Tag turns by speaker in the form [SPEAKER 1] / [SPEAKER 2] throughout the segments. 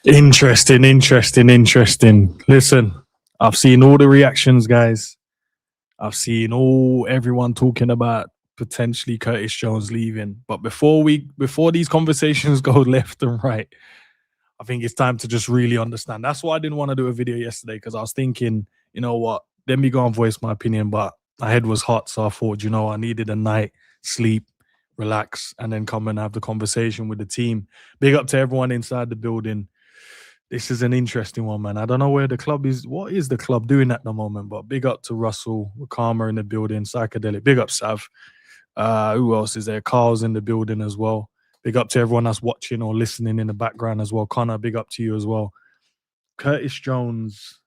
[SPEAKER 1] Interesting. Listen, I've seen all the reactions, guys. I've seen everyone talking about potentially Curtis Jones leaving. But before these conversations go left and right, I think it's time to just really understand. That's why I didn't want to do a video yesterday because I was thinking, you know what, let me go and voice my opinion. But my head was hot, so I thought, I needed a night sleep, relax, and then come and have the conversation with the team. Big up to everyone inside the building. This is an interesting one, man. I don't know where the club is. What is the club doing at the moment? But big up to Russell, Karma in the building, Psychedelic. Big up, Sav. Who else is there? Carl's in the building as well. Big up to everyone that's watching or listening in the background as well. Connor, big up to you as well. Curtis Jones,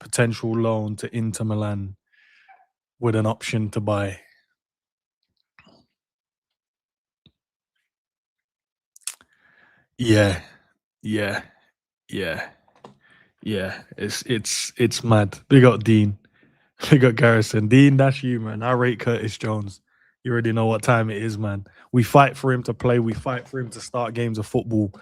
[SPEAKER 1] potential loan to Inter Milan with an option to buy. Yeah. It's mad. Big up Dean. Big up Garrison. Dean, that's you, man. I rate Curtis Jones. You already know what time it is, man. We fight for him to play. We fight for him to start games of football.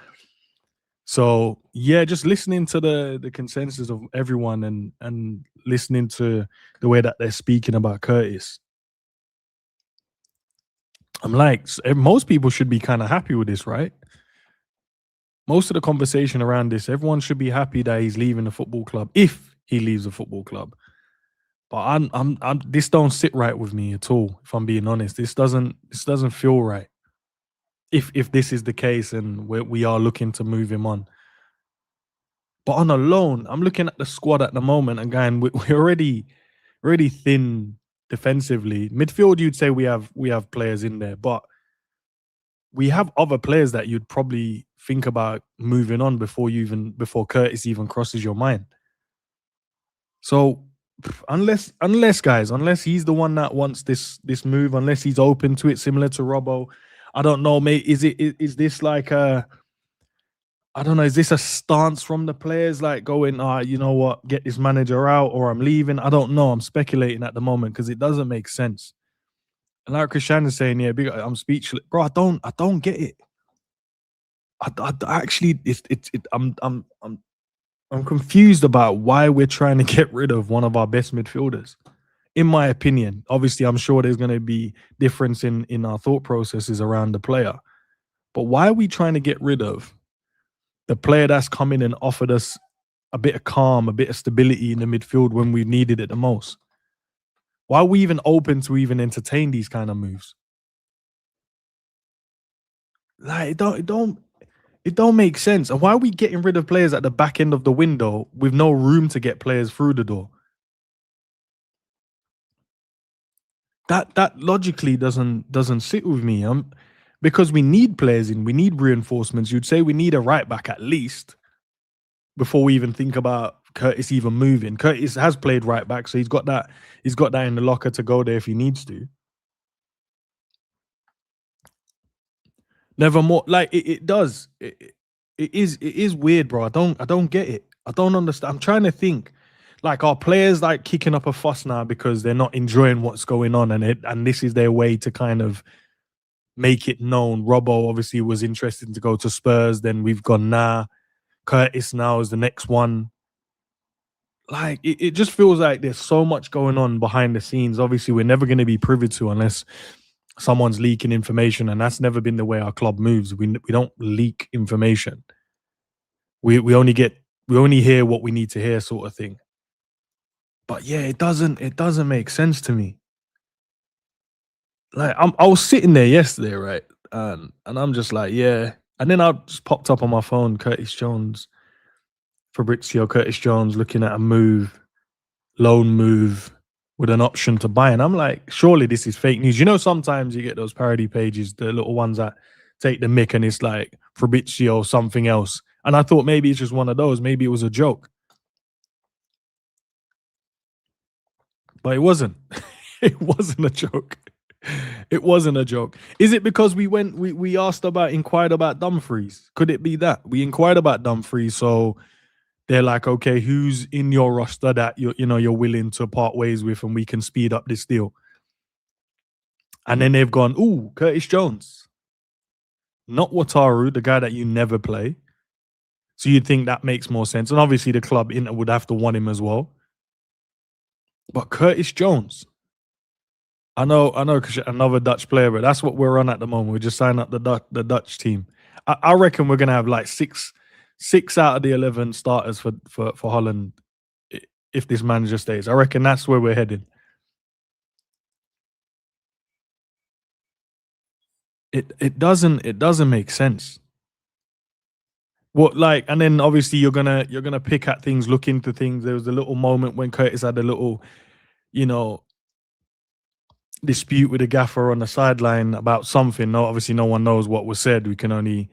[SPEAKER 1] So yeah, just listening to the consensus of everyone and listening to the way that they're speaking about Curtis. I'm like, most people should be kind of happy with this, right? Most of the conversation around this, everyone should be happy that he's leaving the football club if he leaves the football club. But I'm this don't sit right with me at all. If I'm being honest, this doesn't feel right. If this is the case and we are looking to move him on, but on a loan, I'm looking at the squad at the moment and going, we're already thin defensively. Midfield, you'd say we have players in there, but we have other players that you'd probably think about moving on before Curtis even crosses your mind. So unless he's the one that wants this move, unless he's open to it, similar to Robbo, I don't know, mate. Is this like I don't know, is this a stance from the players like going, you know what, get this manager out or I'm leaving? I don't know. I'm speculating at the moment because it doesn't make sense. And like Christian is saying, yeah, I'm speechless. Bro, I don't get it. I actually I'm confused about why we're trying to get rid of one of our best midfielders. In my opinion, obviously, I'm sure there's going to be difference in our thought processes around the player. But why are we trying to get rid of the player that's come in and offered us a bit of calm, a bit of stability in the midfield when we needed it the most? Why are we even open to even entertain these kind of moves? Like it don't make sense. And why are we getting rid of players at the back end of the window with no room to get players through the door? That logically doesn't sit with me. Because we need players in, we need reinforcements. You'd say we need a right back at least before we even think about Curtis even moving. Curtis has played right back, so he's got that in the locker to go there if he needs to. Nevermore, like it does. It is weird, bro. I don't get it. I don't understand. I'm trying to think. Like, are players like kicking up a fuss now because they're not enjoying what's going on, and this is their way to kind of make it known? Robbo obviously was interested to go to Spurs. Then we've gone nah. Curtis now is the next one. Like it just feels like there's so much going on behind the scenes. Obviously, we're never going to be privy to unless someone's leaking information, and that's never been the way our club moves. We don't leak information. We only hear what we need to hear, sort of thing. But yeah, it doesn't make sense to me. Like I was sitting there yesterday, right, and I'm just like, yeah. And then I just popped up on my phone, Curtis Jones, looking at a loan move with an option to buy. And I'm like, surely this is fake news. You know, sometimes you get those parody pages, the little ones that take the mick and it's like Fabrizio something else. And I thought maybe it's just one of those. Maybe it was a joke. But it wasn't. It wasn't a joke. It wasn't a joke. Is it because we inquired about Dumfries? Could it be that? We inquired about Dumfries, so they're like, okay, who's in your roster that you're willing to part ways with and we can speed up this deal? And then they've gone, ooh, Curtis Jones. Not Wataru, the guy that you never play. So you'd think that makes more sense. And obviously the club Inter would have to want him as well. But Curtis Jones, I know, because another Dutch player, but that's what we're on at the moment. We just signed up the Dutch team. I reckon we're gonna have like six out of the 11 starters for Holland if this manager stays. I reckon that's where we're heading. It doesn't make sense. What, like, and then obviously you're gonna pick at things, look into things. There was a little moment when Curtis had a little, you know, dispute with the gaffer on the sideline about something. No, obviously no one knows what was said. We can only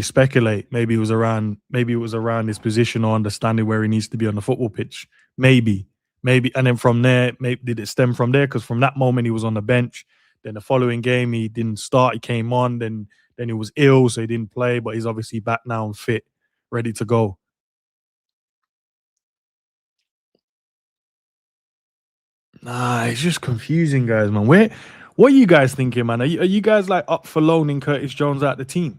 [SPEAKER 1] speculate. Maybe it was around his position or understanding where he needs to be on the football pitch. Maybe, and then from there, maybe did it stem from there? Because from that moment he was on the bench. Then the following game he didn't start. He came on. Then he was ill, so he didn't play. But he's obviously back now and fit, ready to go. Nah, it's just confusing, guys, man. What are you guys thinking, man? Are you guys like up for loaning Curtis Jones out the team?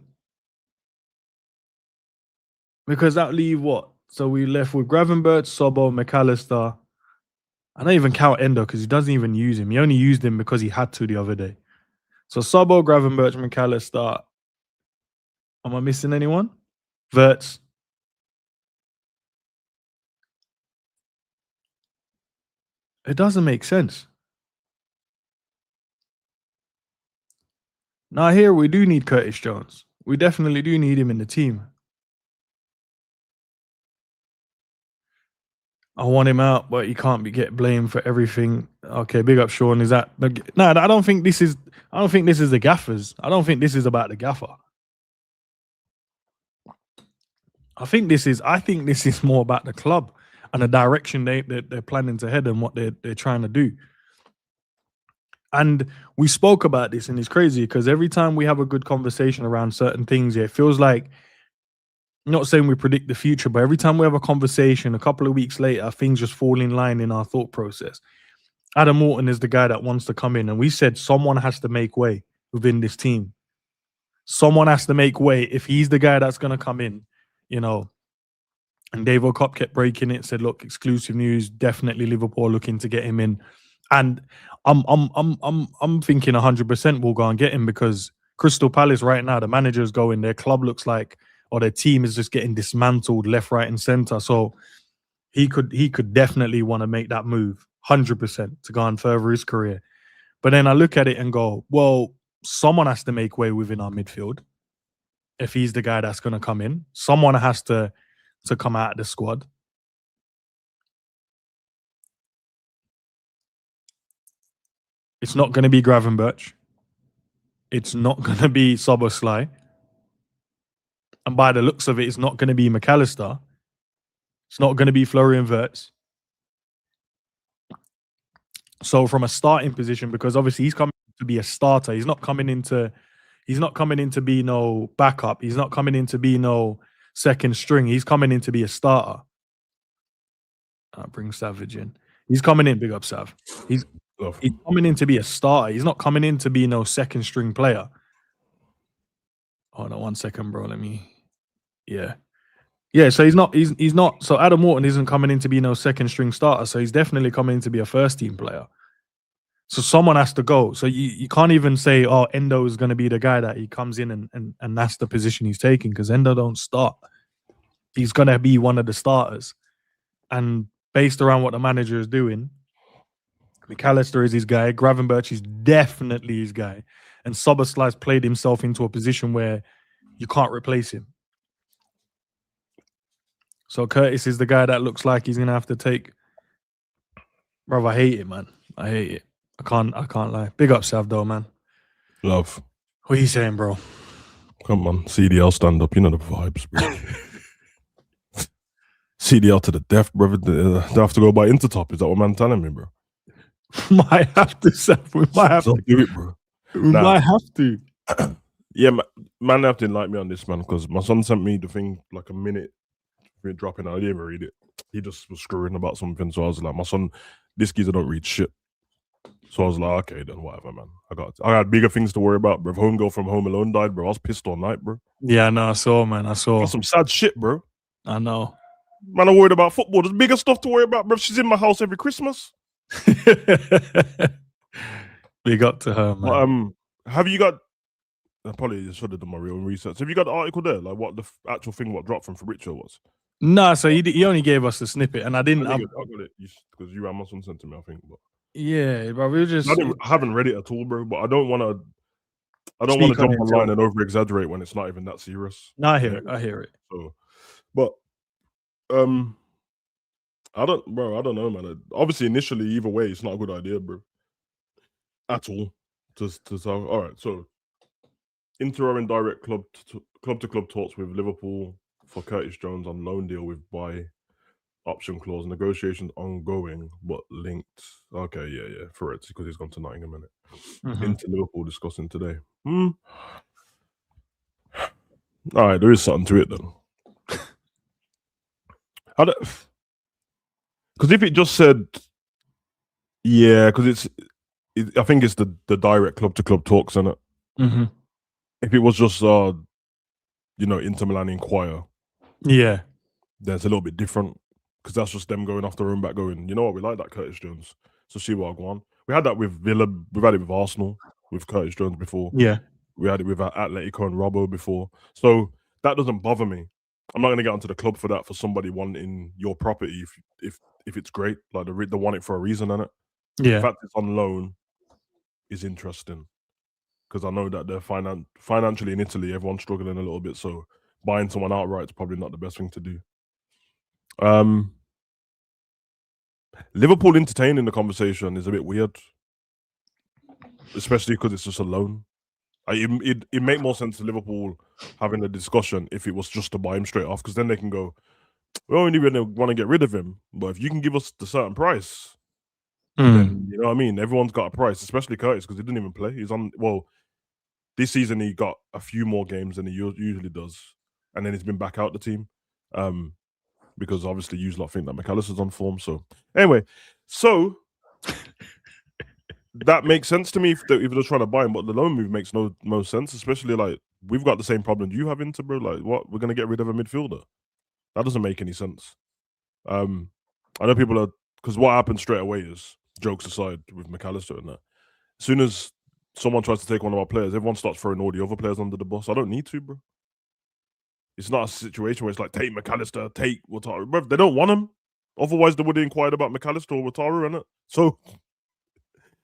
[SPEAKER 1] Because that leave what? So we left with Gravenberch, Sobo, McAllister. I don't even count Endo because he doesn't even use him. He only used him because he had to the other day. So Sobo, Gravenberch, McAllister. Am I missing anyone? Verts. It doesn't make sense. Now here we do need Curtis Jones. We definitely do need him in the team. I want him out, but he can't get blamed for everything. Okay, big up Sean. Is that no? I don't think this is. I don't think this is the gaffers. I don't think this is about the gaffer. I think this is more about the club and the direction they're planning to head and what they're trying to do. And we spoke about this, and it's crazy because every time we have a good conversation around certain things, it feels like, not saying we predict the future, but every time we have a conversation, a couple of weeks later, things just fall in line in our thought process. Adam Morton is the guy that wants to come in, and we said someone has to make way within this team. Someone has to make way if he's the guy that's going to come in, you know. And Dave O'Cop kept breaking it, said, "Look, exclusive news, definitely Liverpool looking to get him in." And I'm thinking 100% we'll go and get him because Crystal Palace right now, the manager's going, their club looks like, or their team is just getting dismantled left, right, and center. So he could definitely want to make that move 100% to go and further his career. But then I look at it and go, well, someone has to make way within our midfield. If he's the guy that's going to come in, someone has to come out of the squad. It's not going to be Gravenberch. It's not going to be Soboslai. And by the looks of it, it's not going to be McAllister. It's not going to be Florian Wirtz. So from a starting position, because obviously he's coming to be a starter. He's not coming in to be no backup. He's not coming in to be no second string. He's coming in to be a starter. Bring Savage in. He's coming in, big up Sav. He's coming in to be a starter. He's not coming in to be no second string player. Hold on 1 second, bro. Yeah, so he's not. So Adam Morton isn't coming in to be no second string starter. So he's definitely coming in to be a first team player. So someone has to go. So you can't even say, oh, Endo is going to be the guy that he comes in and that's the position he's taking, because Endo don't start. He's going to be one of the starters. And based around what the manager is doing, McAllister is his guy. Gravenberch is definitely his guy. And Soboslai's played himself into a position where you can't replace him. So Curtis is the guy that looks like he's going to have to take. Bro, I hate it, man. I hate it. I can't lie. Big up, Sav, though, man.
[SPEAKER 2] Love.
[SPEAKER 1] What are you saying, bro?
[SPEAKER 2] Come on, CDL stand up. You know the vibes, bro. CDL to the death, brother. They have to go by Intertop. Is that what man telling me, bro?
[SPEAKER 1] Might have to, Sav. We might have to
[SPEAKER 2] do it, bro.
[SPEAKER 1] We might have to.
[SPEAKER 2] Yeah, man, have to like me on this, man, because my son sent me the thing like a minute dropping. I didn't even read it. He just was screwing about something, so I was like, my son, this geezer don't read shit. So I was like, okay, then whatever, man. I had bigger things to worry about, bro. If Homegirl from Home Alone died, bro, I was pissed all night, bro.
[SPEAKER 1] Yeah, no, I saw, man. I saw.
[SPEAKER 2] That's some sad shit, bro.
[SPEAKER 1] I know.
[SPEAKER 2] Man, I'm worried about football. There's bigger stuff to worry about, bro. She's in my house every Christmas.
[SPEAKER 1] Big up to her, man.
[SPEAKER 2] But have you got? I probably should have done my real research. Have you got the article there? Like what the actual thing what dropped from Fabrizio was?
[SPEAKER 1] No, so he only gave us the snippet, and I didn't.
[SPEAKER 2] I got it because you ran someone sent to me, I think. But
[SPEAKER 1] yeah, but we were just.
[SPEAKER 2] I haven't read it at all, bro. But I don't want to jump online and over exaggerate when it's not even that serious.
[SPEAKER 1] No, I hear it. I hear it.
[SPEAKER 2] So, but I don't know, man. Obviously, initially, either way, it's not a good idea, bro. At all. All right. So, Inter are in direct club to club talks with Liverpool for Curtis Jones on loan deal with buy option clause. Negotiations ongoing, but linked. Okay, yeah, for it because he's gone to Nottingham, innit? Into Liverpool discussing today. All right, there is something to it then. Because if it just said, yeah, because I think it's the direct club to club talks, innit? If it was just Inter Milan inquire,
[SPEAKER 1] yeah,
[SPEAKER 2] then it's a little bit different because that's just them going off their own back, going, you know what, we like that Curtis Jones, so see what I go on. We had that with Villa, we've had it with Arsenal with Curtis Jones before.
[SPEAKER 1] Yeah,
[SPEAKER 2] we had it with Atletico and Robbo before, so that doesn't bother me. I'm not going to get onto the club for that, for somebody wanting your property if it's great, like they want it for a reason, innit?
[SPEAKER 1] Yeah,
[SPEAKER 2] the fact it's on loan is interesting because I know that they're financially in Italy, everyone's struggling a little bit, so buying someone outright is probably not the best thing to do. Liverpool entertaining the conversation is a bit weird, especially because it's just a loan. It'd make more sense to Liverpool having a discussion if it was just to buy him straight off, because then they can go, we only really want to get rid of him, but if you can give us the certain price, then you know what I mean. Everyone's got a price, especially Curtis, because he didn't even play. He's on. Well, this season he got a few more games than he usually does, and then he's been back out the team, because obviously you lot think that McAllister's on form. So anyway, that makes sense to me if they're trying to buy him, but the loan move makes no sense, especially like we've got the same problem you have, Inter, bro. Like, what, we're gonna get rid of a midfielder? That doesn't make any sense. I know people are, because what happened straight away is, jokes aside with McAllister and that, as soon as someone tries to take one of our players, everyone starts throwing all the other players under the bus. I don't need to, bro. It's not a situation where it's like, take McAllister, take Wataru. Bro, they don't want him. Otherwise, they would have inquired about McAllister or Wataru, innit? So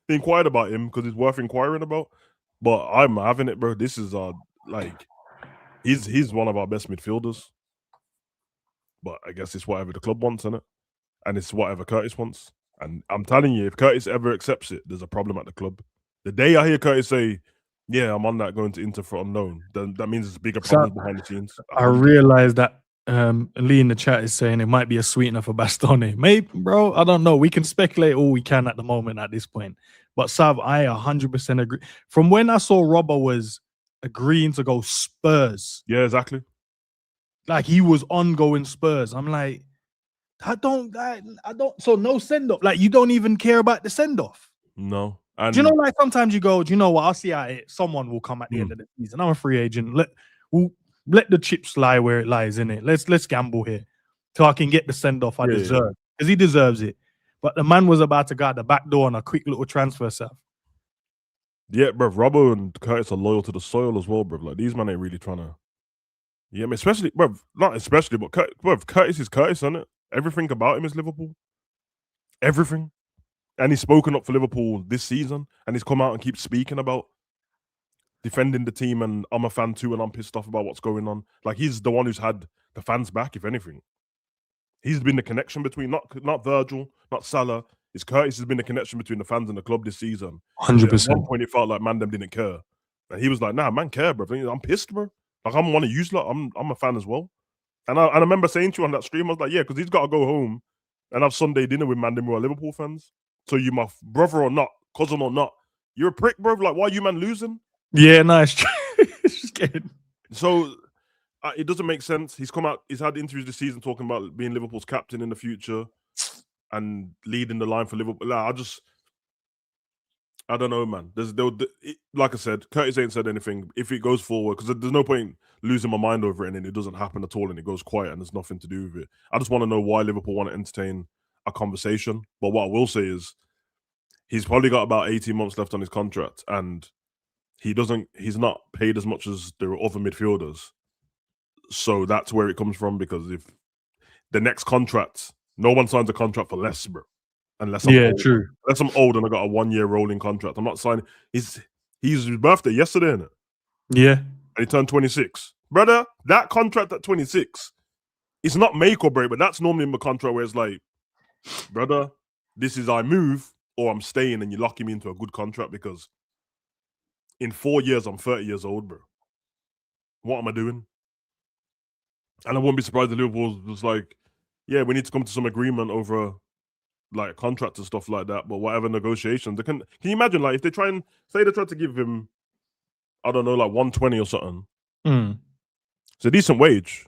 [SPEAKER 2] they inquired about him because it's worth inquiring about. But I'm having it, bro. This is like, he's one of our best midfielders. But I guess it's whatever the club wants, innit? And it's whatever Curtis wants. And I'm telling you, if Curtis ever accepts it, there's a problem at the club. The day I hear Curtis say, yeah, I'm on that going to Inter for unknown, then that means there's bigger problems behind the scenes.
[SPEAKER 1] I realized that Lee in the chat is saying it might be a sweetener for Bastoni. Maybe, bro, I don't know. We can speculate all we can at the moment at this point. But Sav, I 100% agree. From when I saw Robbo was agreeing to go Spurs.
[SPEAKER 2] Yeah, exactly.
[SPEAKER 1] Like he was ongoing Spurs. I'm like, I don't. So no send off. Like you don't even care about the send off.
[SPEAKER 2] No.
[SPEAKER 1] And do you know, like sometimes you go, do you know what? I'll see how someone will come at the end of the season. I'm a free agent. Let the chips lie where it lies, in it. Let's gamble here, so I can get the send off I deserve, because he deserves it. But the man was about to go out the back door on a quick little transfer, stuff.
[SPEAKER 2] Yeah, bro. Robbo and Curtis are loyal to the soil as well, bro. Like these men ain't really trying to. Yeah, I mean, especially, bro. Not especially, but Curtis is Curtis, isn't it? Everything about him is Liverpool. Everything. And he's spoken up for Liverpool this season, and he's come out and keeps speaking about defending the team, and I'm a fan too, and I'm pissed off about what's going on. Like, he's the one who's had the fans back, if anything. He's been the connection between, not Virgil, not Salah. It's Curtis has been the connection between the fans and the club this season.
[SPEAKER 1] 100%.
[SPEAKER 2] At one point, it felt like man them didn't care. And he was like, nah, man care, bro. I'm pissed, bro. Like, I'm one of you lot. I'm a fan as well. And I remember saying to you on that stream, I was like, yeah, because he's got to go home and have Sunday dinner with man them who are Liverpool fans. So you my brother or not, cousin or not, you're a prick, bro. Like, why are you man losing?
[SPEAKER 1] Yeah, nice. Just kidding.
[SPEAKER 2] So it doesn't make sense. He's come out, he's had interviews this season talking about being Liverpool's captain in the future and leading the line for Liverpool. Like, I don't know, man. Like I said, Curtis ain't said anything. If it goes forward, because there's no point losing my mind over it and then it doesn't happen at all and it goes quiet and there's nothing to do with it. I just want to know why Liverpool want to entertain a conversation. But what I will say is he's probably got about 18 months left on his contract and he's not paid as much as the other midfielders. So that's where it comes from, because if the next contract, no one signs a contract for less, bro. Unless I'm old.
[SPEAKER 1] true.
[SPEAKER 2] Unless I'm old and I got a 1-year rolling contract. I'm not signing. His birthday yesterday, innit?
[SPEAKER 1] Yeah.
[SPEAKER 2] And he turned 26. Brother, that contract at 26, it's not make or break, but that's normally in the contract where it's like, brother, this is I move or I'm staying, and you're locking me into a good contract, because in 4 years, I'm 30 years old, bro. What am I doing? And I wouldn't be surprised if Liverpool was like, yeah, we need to come to some agreement over like contracts and stuff like that, but whatever negotiations, can you imagine, like, if they try to give him, I don't know, like 120 or something. It's a decent wage,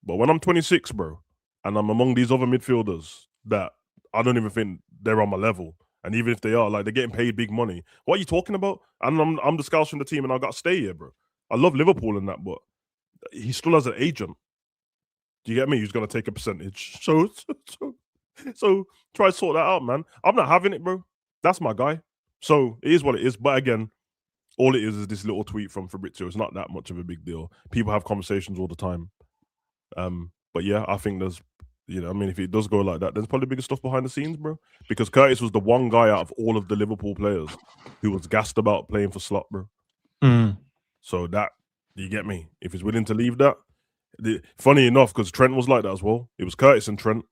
[SPEAKER 2] but when I'm 26, bro, and I'm among these other midfielders that I don't even think they're on my level, and even if they are, like, they're getting paid big money. What are you talking about? And I'm the scouts from the team, and I got to stay here, bro. I love Liverpool and that, but he still has an agent. Do you get me? He's gonna take a percentage. So try to sort that out, man. I'm not having it, bro. That's my guy. So it is what it is. But again, all it is this little tweet from Fabrizio. It's not that much of a big deal. People have conversations all the time. But yeah, I think there's, I mean, if it does go like that, there's probably bigger stuff behind the scenes, bro. Because Curtis was the one guy out of all of the Liverpool players who was gassed about playing for Slot, bro. So that, you get me? If he's willing to leave that, funny enough, because Trent was like that as well. It was Curtis and Trent.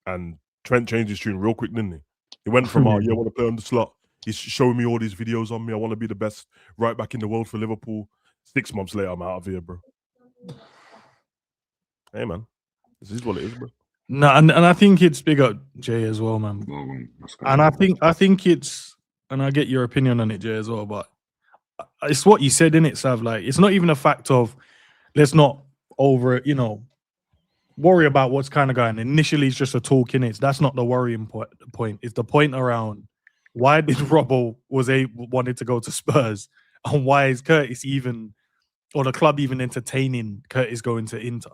[SPEAKER 2] And Trent changed his tune real quick, didn't he? He went from, I want to play on the slot. He's showing me all these videos on me. I want to be the best right back in the world for Liverpool. 6 months later, I'm out of here, bro. Hey, man. This is what it is, bro.
[SPEAKER 1] No, and I think it's big up Jay as well, man. And I think it's, and I get your opinion on it, Jay, as well, but it's what you said, innit, Sav? Like, it's not even a fact of, let's not worry about what's kind of going. Initially, it's just a talk, in it. That's not the worrying point. It's the point around why did Robbo wanted to go to Spurs, and why is Curtis or the club even entertaining Curtis going to Inter?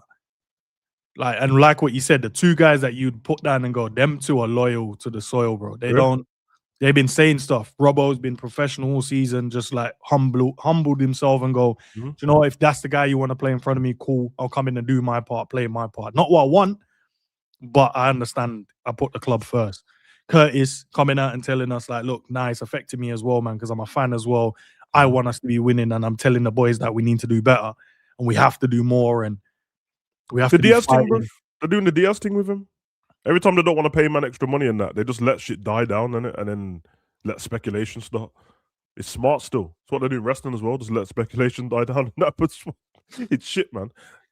[SPEAKER 1] Like what you said, the two guys that you'd put down and go, them two are loyal to the soil, bro. They've been saying stuff. Robbo's been professional all season, just like humbled himself and go, do you know what? If that's the guy you want to play in front of me, cool. I'll come in and do my part, play my part. Not what I want, but I understand I put the club first. Curtis coming out and telling us, like, look, it's affected me as well, man, because I'm a fan as well. I want us to be winning, and I'm telling the boys that we need to do better, and we have to do more, and we have to be fighting.
[SPEAKER 2] They're doing the Diaz thing with him. Every time they don't want to pay man extra money and that, they just let shit die down in it, and then let speculation start. It's smart still. It's what they do in wrestling as well. Just let speculation die down. And that puts it's shit, man.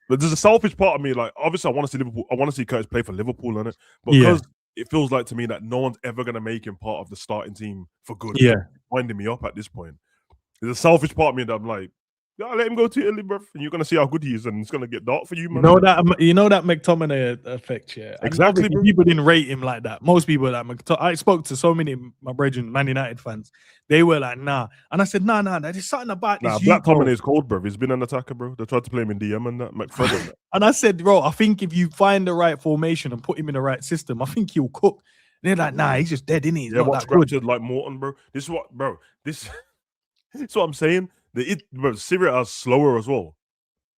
[SPEAKER 2] But there's a selfish part of me. Like, obviously, I want to see Liverpool. I want to see Curtis play for Liverpool in it, but because it feels like to me that no one's ever gonna make him part of the starting team for good.
[SPEAKER 1] Yeah,
[SPEAKER 2] winding me up at this point. There's a selfish part of me that I'm like, yeah, let him go to Italy, bro, and you're gonna see how good he is, and it's gonna get dark for you, man.
[SPEAKER 1] You know that McTominay effect, yeah.
[SPEAKER 2] Exactly.
[SPEAKER 1] People didn't rate him like that. Most people I spoke to so many of my brethren, Man United fans. They were like, nah, and I said, nah. There's something about this.
[SPEAKER 2] Black Tomine is cold, bro. He's been an attacker, bro. They tried to play him in DM and that. McFred.
[SPEAKER 1] And I said, bro, I think if you find the right formation and put him in the right system, I think he'll cook. And they're like, nah, he's just dead, isn't he? He's not that good.
[SPEAKER 2] Like Morton, bro. This is what, bro. This is what I'm saying. Syria are slower as well.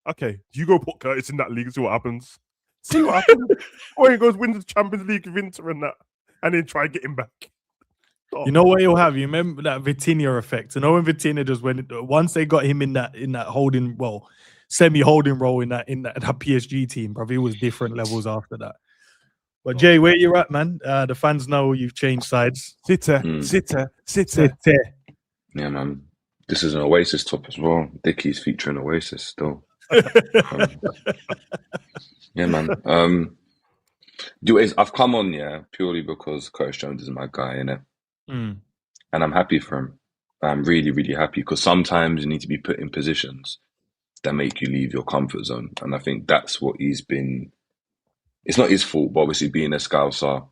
[SPEAKER 2] Okay, you go put Curtis in that league and see what happens. See what happens. Or he goes win the Champions League with Inter and that, and then try and get him back.
[SPEAKER 1] You know what he'll have? You remember that Vitinha effect? You know when Vitinha just once they got him in that holding, semi-holding role in that PSG team, bro, it was different levels after that. But Jay, where you at, man? The fans know you've changed sides.
[SPEAKER 2] Sitter.
[SPEAKER 3] Yeah, man. This is an Oasis top as well. Dickie's featuring Oasis still. Yeah, man. I've come on, purely because Curtis Jones is my guy, innit? And I'm happy for him. I'm really, really happy, because sometimes you need to be put in positions that make you leave your comfort zone. And I think that's what he's been. It's not his fault, but obviously being a Scouser,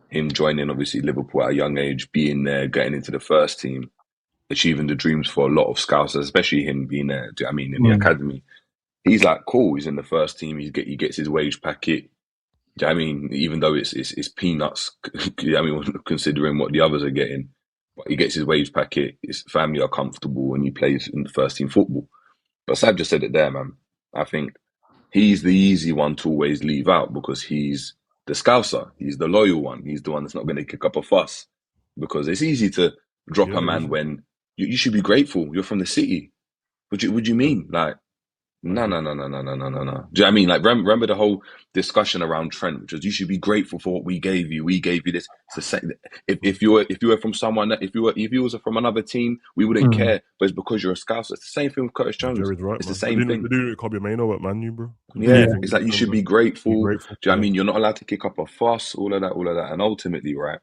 [SPEAKER 3] him joining obviously Liverpool at a young age, being there, getting into the first team, achieving the dreams for a lot of Scousers, especially him being there. Do you know what I mean, in the academy? He's like, cool. He's in the first team. He gets his wage packet. Do you know what I mean? Even though it's peanuts, you know what I mean, considering what the others are getting, but he gets his wage packet. His family are comfortable, and he plays in the first team football. But Sab just said it there, man. I think he's the easy one to always leave out because he's the Scouser. He's the loyal one. He's the one that's not going to kick up a fuss because it's easy to drop a man when you should be grateful. You're from the city. What do you mean? Like, no. Do you know what I mean? Like, remember the whole discussion around Trent, which was you should be grateful for what we gave you. We gave you this. It's the same. If you were from someone, if you was from another team, we wouldn't care. But it's because you're a Scouser. It's the same thing with Curtis Jones.
[SPEAKER 2] Jerry's right,
[SPEAKER 3] it's
[SPEAKER 2] man.
[SPEAKER 3] the same thing.
[SPEAKER 2] They do Kobe Mano at Man U, bro.
[SPEAKER 3] Yeah, it's like you should be grateful.
[SPEAKER 2] Be grateful.
[SPEAKER 3] Do you know what I mean? You're not allowed to kick up a fuss, all of that. And ultimately, right,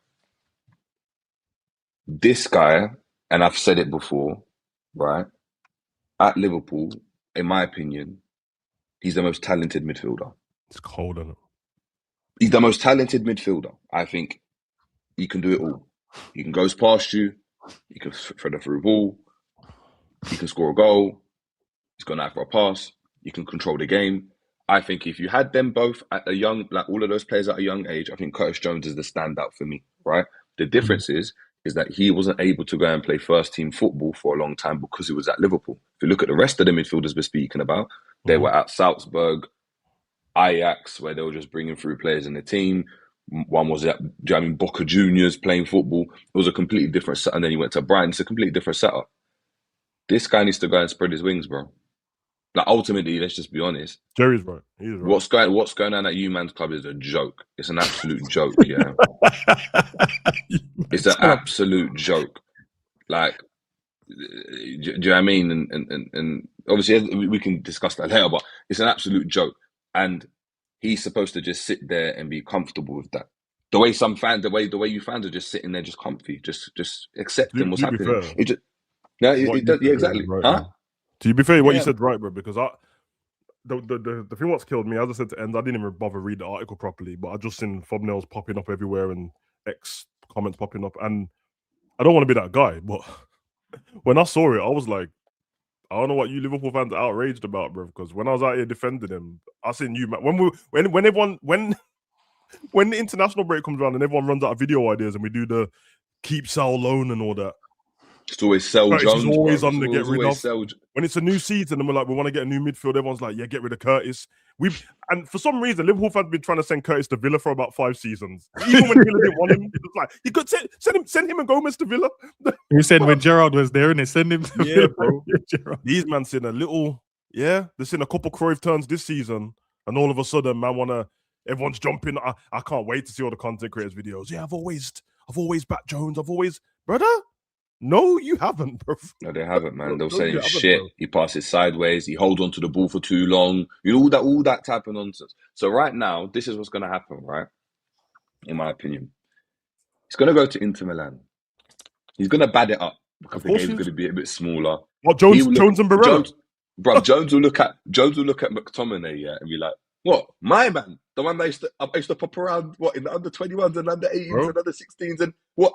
[SPEAKER 3] this guy, and I've said it before, right, at Liverpool, in my opinion, he's the most talented midfielder.
[SPEAKER 2] It's cold, isn't it?
[SPEAKER 3] He's the most talented midfielder. I think he can do it all. He can go past you. He can thread through a ball. He can score a goal. He's gone out for a pass. You can control the game. I think if you had them both at a young, like all of those players at a young age, I think Curtis Jones is the standout for me, right? The difference is that he wasn't able to go and play first team football for a long time because he was at Liverpool. If you look at the rest of the midfielders we're speaking about, they were at Salzburg, Ajax, where they were just bringing through players in the team. One was at Boca Juniors playing football. It was a completely different set. And then he went to Brighton. It's a completely different setup. This guy needs to go and spread his wings, bro. Like, ultimately, let's just be honest.
[SPEAKER 2] Jerry's right. He's right.
[SPEAKER 3] What's going on at U-Man's club is a joke. It's an absolute joke, yeah. It's an absolute joke. Like, do you know what I mean? And obviously, we can discuss that later, but it's an absolute joke. And he's supposed to just sit there and be comfortable with that. The way some fans, the way you fans are just sitting there, just comfy, just accepting what's happening. Exactly.
[SPEAKER 2] Right,
[SPEAKER 3] huh?
[SPEAKER 2] To be fair, what you said right, bro, because the thing what's killed me, as I said to end, I didn't even bother read the article properly, but I just seen thumbnails popping up everywhere and X comments popping up, and I don't want to be that guy, but when I saw it, I was like, I don't know what you Liverpool fans are outraged about, bro, because when I was out here defending him, I seen you, man. When the international break comes around and everyone runs out of video ideas and we do the keep, sell, loan and all that,
[SPEAKER 3] it's always sell Curtis Jones.
[SPEAKER 2] He's always on the get rid of. When it's a new season and we're like, we want to get a new midfield, everyone's like, yeah, get rid of Curtis. And for some reason, Liverpool fans have been trying to send Curtis to Villa for about 5 seasons. Even when Villa didn't want him, it's like he could send him and Gomez to Villa.
[SPEAKER 1] You said when Gerrard was there and they send him to Villa,
[SPEAKER 2] bro. These man seen a little, they're seeing a couple Cruyff turns this season, and all of a sudden, man, everyone's jumping. I can't wait to see all the content creators videos. Yeah, I've always backed Jones. Brother. No, you haven't, bro.
[SPEAKER 3] No, they haven't, man. They'll say shit. Bro. He passes sideways. He holds onto the ball for too long. You know, all that type of nonsense. So right now, this is what's going to happen, right? In my opinion. He's going to go to Inter Milan. He's going to bad it up because the game's going to be a bit smaller.
[SPEAKER 2] What, Jones and Barella?
[SPEAKER 3] Jones will look at McTominay, yeah, and be like, what? My man? The one that I used to pop around, what, in the under 21s and under 18s and under 16s and what,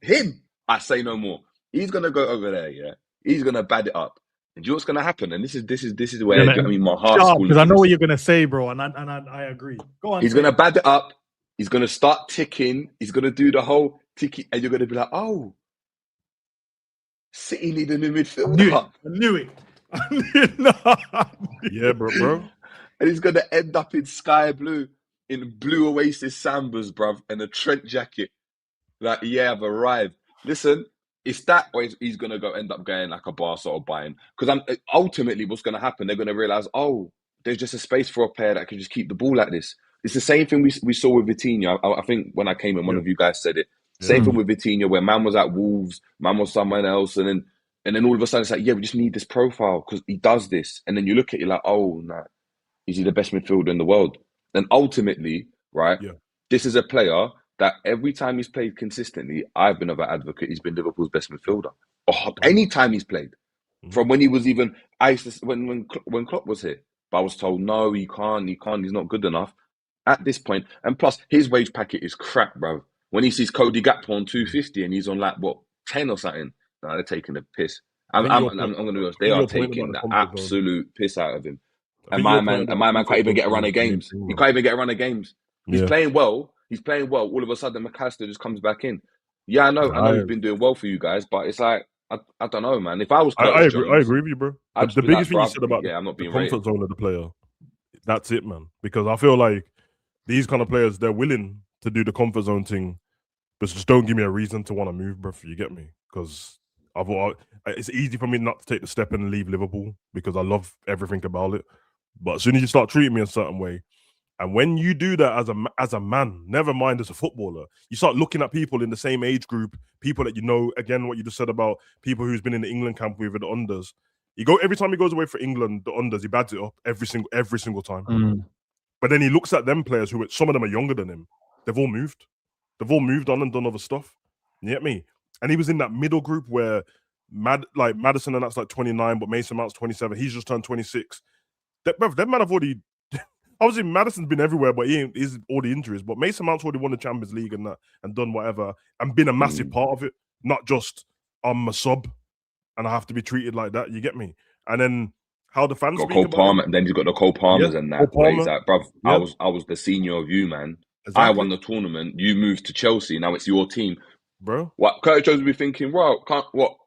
[SPEAKER 3] him? I say no more. He's gonna go over there, yeah. He's gonna bad it up. And do you know what's gonna happen? And this is where my heart's
[SPEAKER 1] because I know what you're gonna say, bro, and I agree. Go on.
[SPEAKER 3] He's gonna bad it up. He's gonna start ticking. He's gonna do the whole ticky, and you're gonna be like, oh, City need a new midfielder.
[SPEAKER 1] I knew it.
[SPEAKER 2] Yeah, bro.
[SPEAKER 3] And he's gonna end up in sky blue, in blue Oasis Sambas, bruv, and a Trent jacket. Like, yeah, I've arrived. Listen, it's that or he's going to go end up going like a Barca or Bayern. Because ultimately what's going to happen, they're going to realise, oh, there's just a space for a player that can just keep the ball like this. It's the same thing we saw with Vitinha. I think when I came in, one of you guys said it. Same thing with Vitinha, where man was at Wolves, man was someone else, and then all of a sudden it's like, yeah, we just need this profile because he does this. And then you look at it like, oh, nah, is he the best midfielder in the world? And ultimately, right, this is a player that every time he's played consistently, I've been of an advocate, he's been Liverpool's best midfielder. Any time he's played. From when he was even, when Klopp was here. But I was told, no, he can't, he's not good enough. at this point, and plus his wage packet is crap, bro. When he sees Cody Gakpo on 250 and he's on like what 10 or something, no, they're taking the piss. I'm going to be honest. They are taking the absolute piss out of him. And my man can't even get a run of games. He can't even get a run of games. He's playing well. He's playing well. All of a sudden, McAllister just comes back in. Yeah, I know he's been doing well for you guys, but it's like I don't know, man. If I was Curtis Jones,
[SPEAKER 2] I agree with you, bro. The biggest thing you said about
[SPEAKER 3] I'm not being
[SPEAKER 2] the comfort zone of the player, that's it, man. Because I feel like these kind of players, they're willing to do the comfort zone thing, but just don't give me a reason to want to move, bro. You get me? Because it's easy for me not to take the step and leave Liverpool because I love everything about it. But as soon as you start treating me a certain way, and when you do that as a man, never mind as a footballer, you start looking at people in the same age group, people that you know. Again, what you just said about people who's been in the England camp with the unders. Every time he goes away for England, the unders, he bads it up every single time. But then he looks at them players who some of them are younger than him. They've all moved. They've all moved on and done other stuff. You get me? And he was in that middle group where Maddison and that's like 29, but Mason Mount's 27. He's just turned 26. That man have already. Obviously, Maddison's been everywhere, but he's all the injuries. But Mason Mount's already won the Champions League and that, and done whatever, and been a massive part of it. Not just I'm a sub, and I have to be treated like that. You get me? And then how the fans
[SPEAKER 3] got Cole Palmer, and then he's got the Cole Palmers and that. Where he's like, bruv, I was the senior of you, man. Exactly. I won the tournament. You moved to Chelsea. Now it's your team,
[SPEAKER 2] bro.
[SPEAKER 3] What Curtis Jones will be thinking? Well,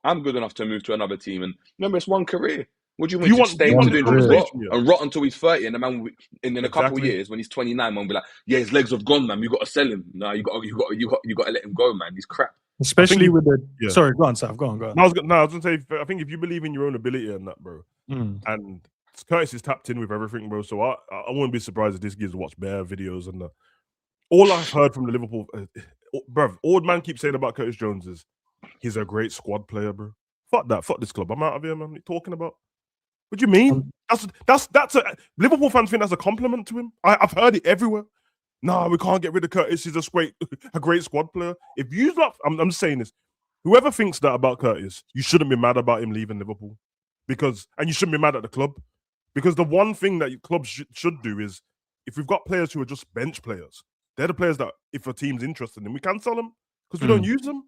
[SPEAKER 3] I'm good enough to move to another team. And remember, it's one career. What do you want to stay to do and rot until he's 30? And the man, in a couple of years, when he's 29, man will be like, yeah, his legs have gone, man. You got to sell him. No, you got to let him go, man. He's crap.
[SPEAKER 1] Especially with the sorry, go on, Sav. Go on.
[SPEAKER 2] No, I was gonna say, I think if you believe in your own ability and that, bro, and Curtis is tapped in with everything, bro. So I wouldn't be surprised if this gives watch bare videos and that. All I've heard from the Liverpool, bro, old man keeps saying about Curtis Jones is he's a great squad player, bro. Fuck that. Fuck this club. I'm out of here, man. What are you talking about? What do you mean? That's a Liverpool fans think that's a compliment to him. I've heard it everywhere. No, we can't get rid of Curtis. He's a great squad player. If you I'm just saying this. Whoever thinks that about Curtis, you shouldn't be mad about him leaving Liverpool, and you shouldn't be mad at the club, because the one thing that clubs should do is, if we've got players who are just bench players, they're the players that if a team's interested in, we can sell them because we don't use them.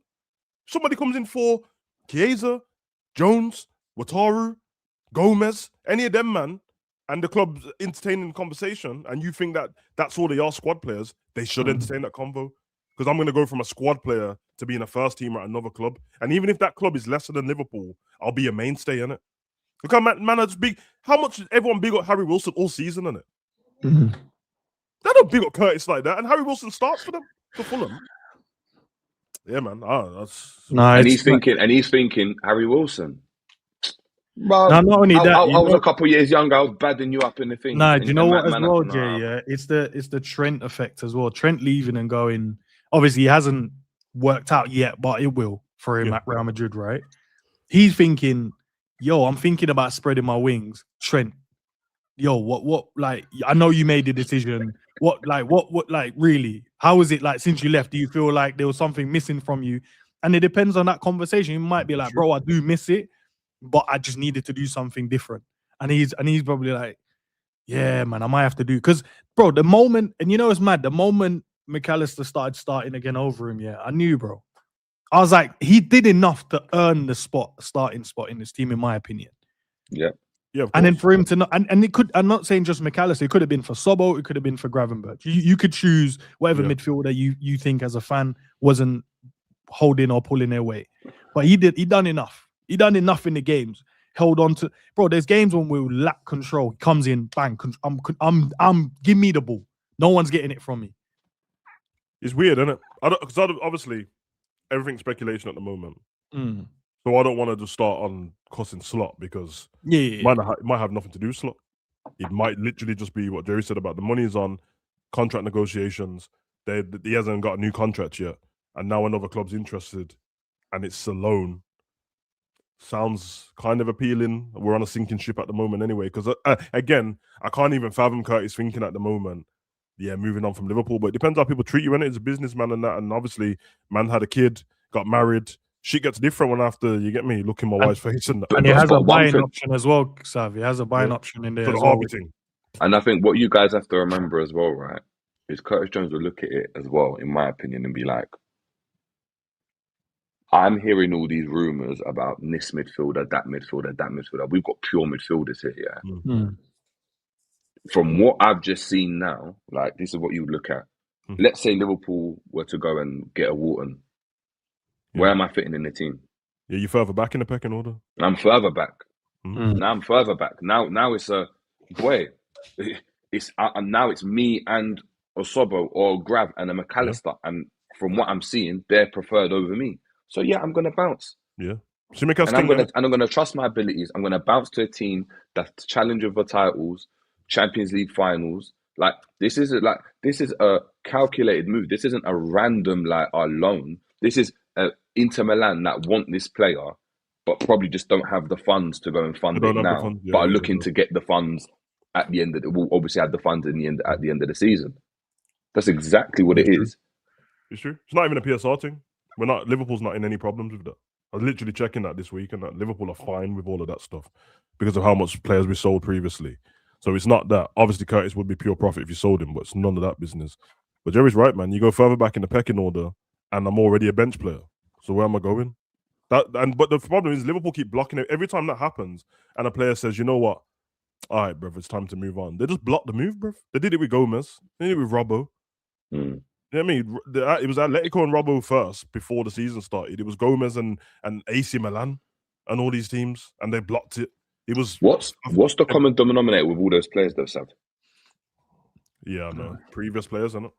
[SPEAKER 2] Somebody comes in for Chiesa, Jones, Wataru, Gomez, any of them, man, and the club's entertaining the conversation, and you think that that's all they are, squad players, they should entertain that convo. Because I'm going to go from a squad player to being a first teamer at another club. And even if that club is lesser than Liverpool, I'll be a mainstay in it. Look how man is big. How much did everyone big up Harry Wilson all season in it? They don't big up Curtis like that. And Harry Wilson starts for them, for Fulham. Yeah, man. That's
[SPEAKER 3] nice. And he's thinking Harry Wilson.
[SPEAKER 1] Bro, not only that,
[SPEAKER 3] I was a couple of years younger. I was badding you up in the thing.
[SPEAKER 1] Nah, do you know what as well, Jay? Yeah, it's the Trent effect as well. Trent leaving and going. Obviously, he hasn't worked out yet, but it will for him at Real Madrid, right? He's thinking, yo, I'm thinking about spreading my wings. Trent, yo, what, like, I know you made the decision. What, really? How is it like since you left? Do you feel like there was something missing from you? And it depends on that conversation. You might be like, bro, I do miss it, but I just needed to do something different. And he's probably like, yeah, man, I might have to do, because, bro, the moment, and you know it's mad, the moment McAllister starting again over him, I knew, bro. I was like, he did enough to earn the starting spot in this team, in my opinion.
[SPEAKER 3] Yeah.
[SPEAKER 1] And then for him to not, and it could, I'm not saying just McAllister, it could have been for Sobbo, it could have been for Gravenberch. You could choose whatever midfielder you think as a fan wasn't holding or pulling their weight. But he done enough. He done enough in the games. Held on to, bro. There's games when we lack control. He comes in, bang. Give me the ball. No one's getting it from me.
[SPEAKER 2] It's weird, isn't it? Because obviously everything's speculation at the moment. So I don't want to just start on cussing Slot, because it might have nothing to do with Slot. It might literally just be what Jerry said about the money's on contract negotiations. He hasn't got a new contract yet, and now another club's interested, and it's a loan. Sounds kind of appealing. We're on a sinking ship at the moment anyway, because again, I can't even fathom Curtis thinking at the moment, moving on from Liverpool. But it depends how people treat you, and it's a businessman and that. And obviously, man had a kid, got married. Shit gets different when after, you get me, look in my wife's face. And
[SPEAKER 1] he has a buying option as well, Sav. He has a buying option in there.
[SPEAKER 2] For the Harvey thing.
[SPEAKER 3] And I think what you guys have to remember as well, right, is Curtis Jones will look at it as well, in my opinion, and be like, I'm hearing all these rumours about this midfielder, that midfielder, that midfielder. We've got pure midfielders here, yeah.
[SPEAKER 1] Mm.
[SPEAKER 3] From what I've just seen now, like, this is what you would look at. Let's say Liverpool were to go and get a Wharton. Where am I fitting in the team?
[SPEAKER 2] Yeah, you further back in the pecking order?
[SPEAKER 3] I'm further back.
[SPEAKER 1] Mm.
[SPEAKER 3] Now I'm further back. Now it's a boy. It's now it's me and Osobo or Grav and a McAllister, and from what I'm seeing, they're preferred over me. So yeah, I'm gonna bounce.
[SPEAKER 2] Yeah,
[SPEAKER 3] and I'm gonna trust my abilities. I'm gonna bounce to a team that's challenging for titles, Champions League finals. Like this is a calculated move. This isn't a random loan. This is Inter Milan that want this player, but probably just don't have the funds to go and fund it now. But are looking to get the funds at the end of we'll obviously have the funds at the end of the season. That's exactly what it is.
[SPEAKER 2] It's true. It's not even a PSR thing. Liverpool's not in any problems with that. I was literally checking that this week, and that Liverpool are fine with all of that stuff because of how much players we sold previously. So it's not that. Obviously, Curtis would be pure profit if you sold him, but it's none of that business. But Jerry's right, man. You go further back in the pecking order, and I'm already a bench player. So where am I going? But the problem is Liverpool keep blocking it. Every time that happens, and a player says, you know what? All right, bruv, it's time to move on. They just block the move, bruv. They did it with Gomez. They did it with Robbo.
[SPEAKER 3] Mm.
[SPEAKER 2] You know what I mean? It was Atletico and Robbo first before the season started. It was Gomez and AC Milan and all these teams, and they blocked it. It was
[SPEAKER 3] what's the common denominator with all those players, though, Sav?
[SPEAKER 2] Yeah, I know. Previous players, isn't it?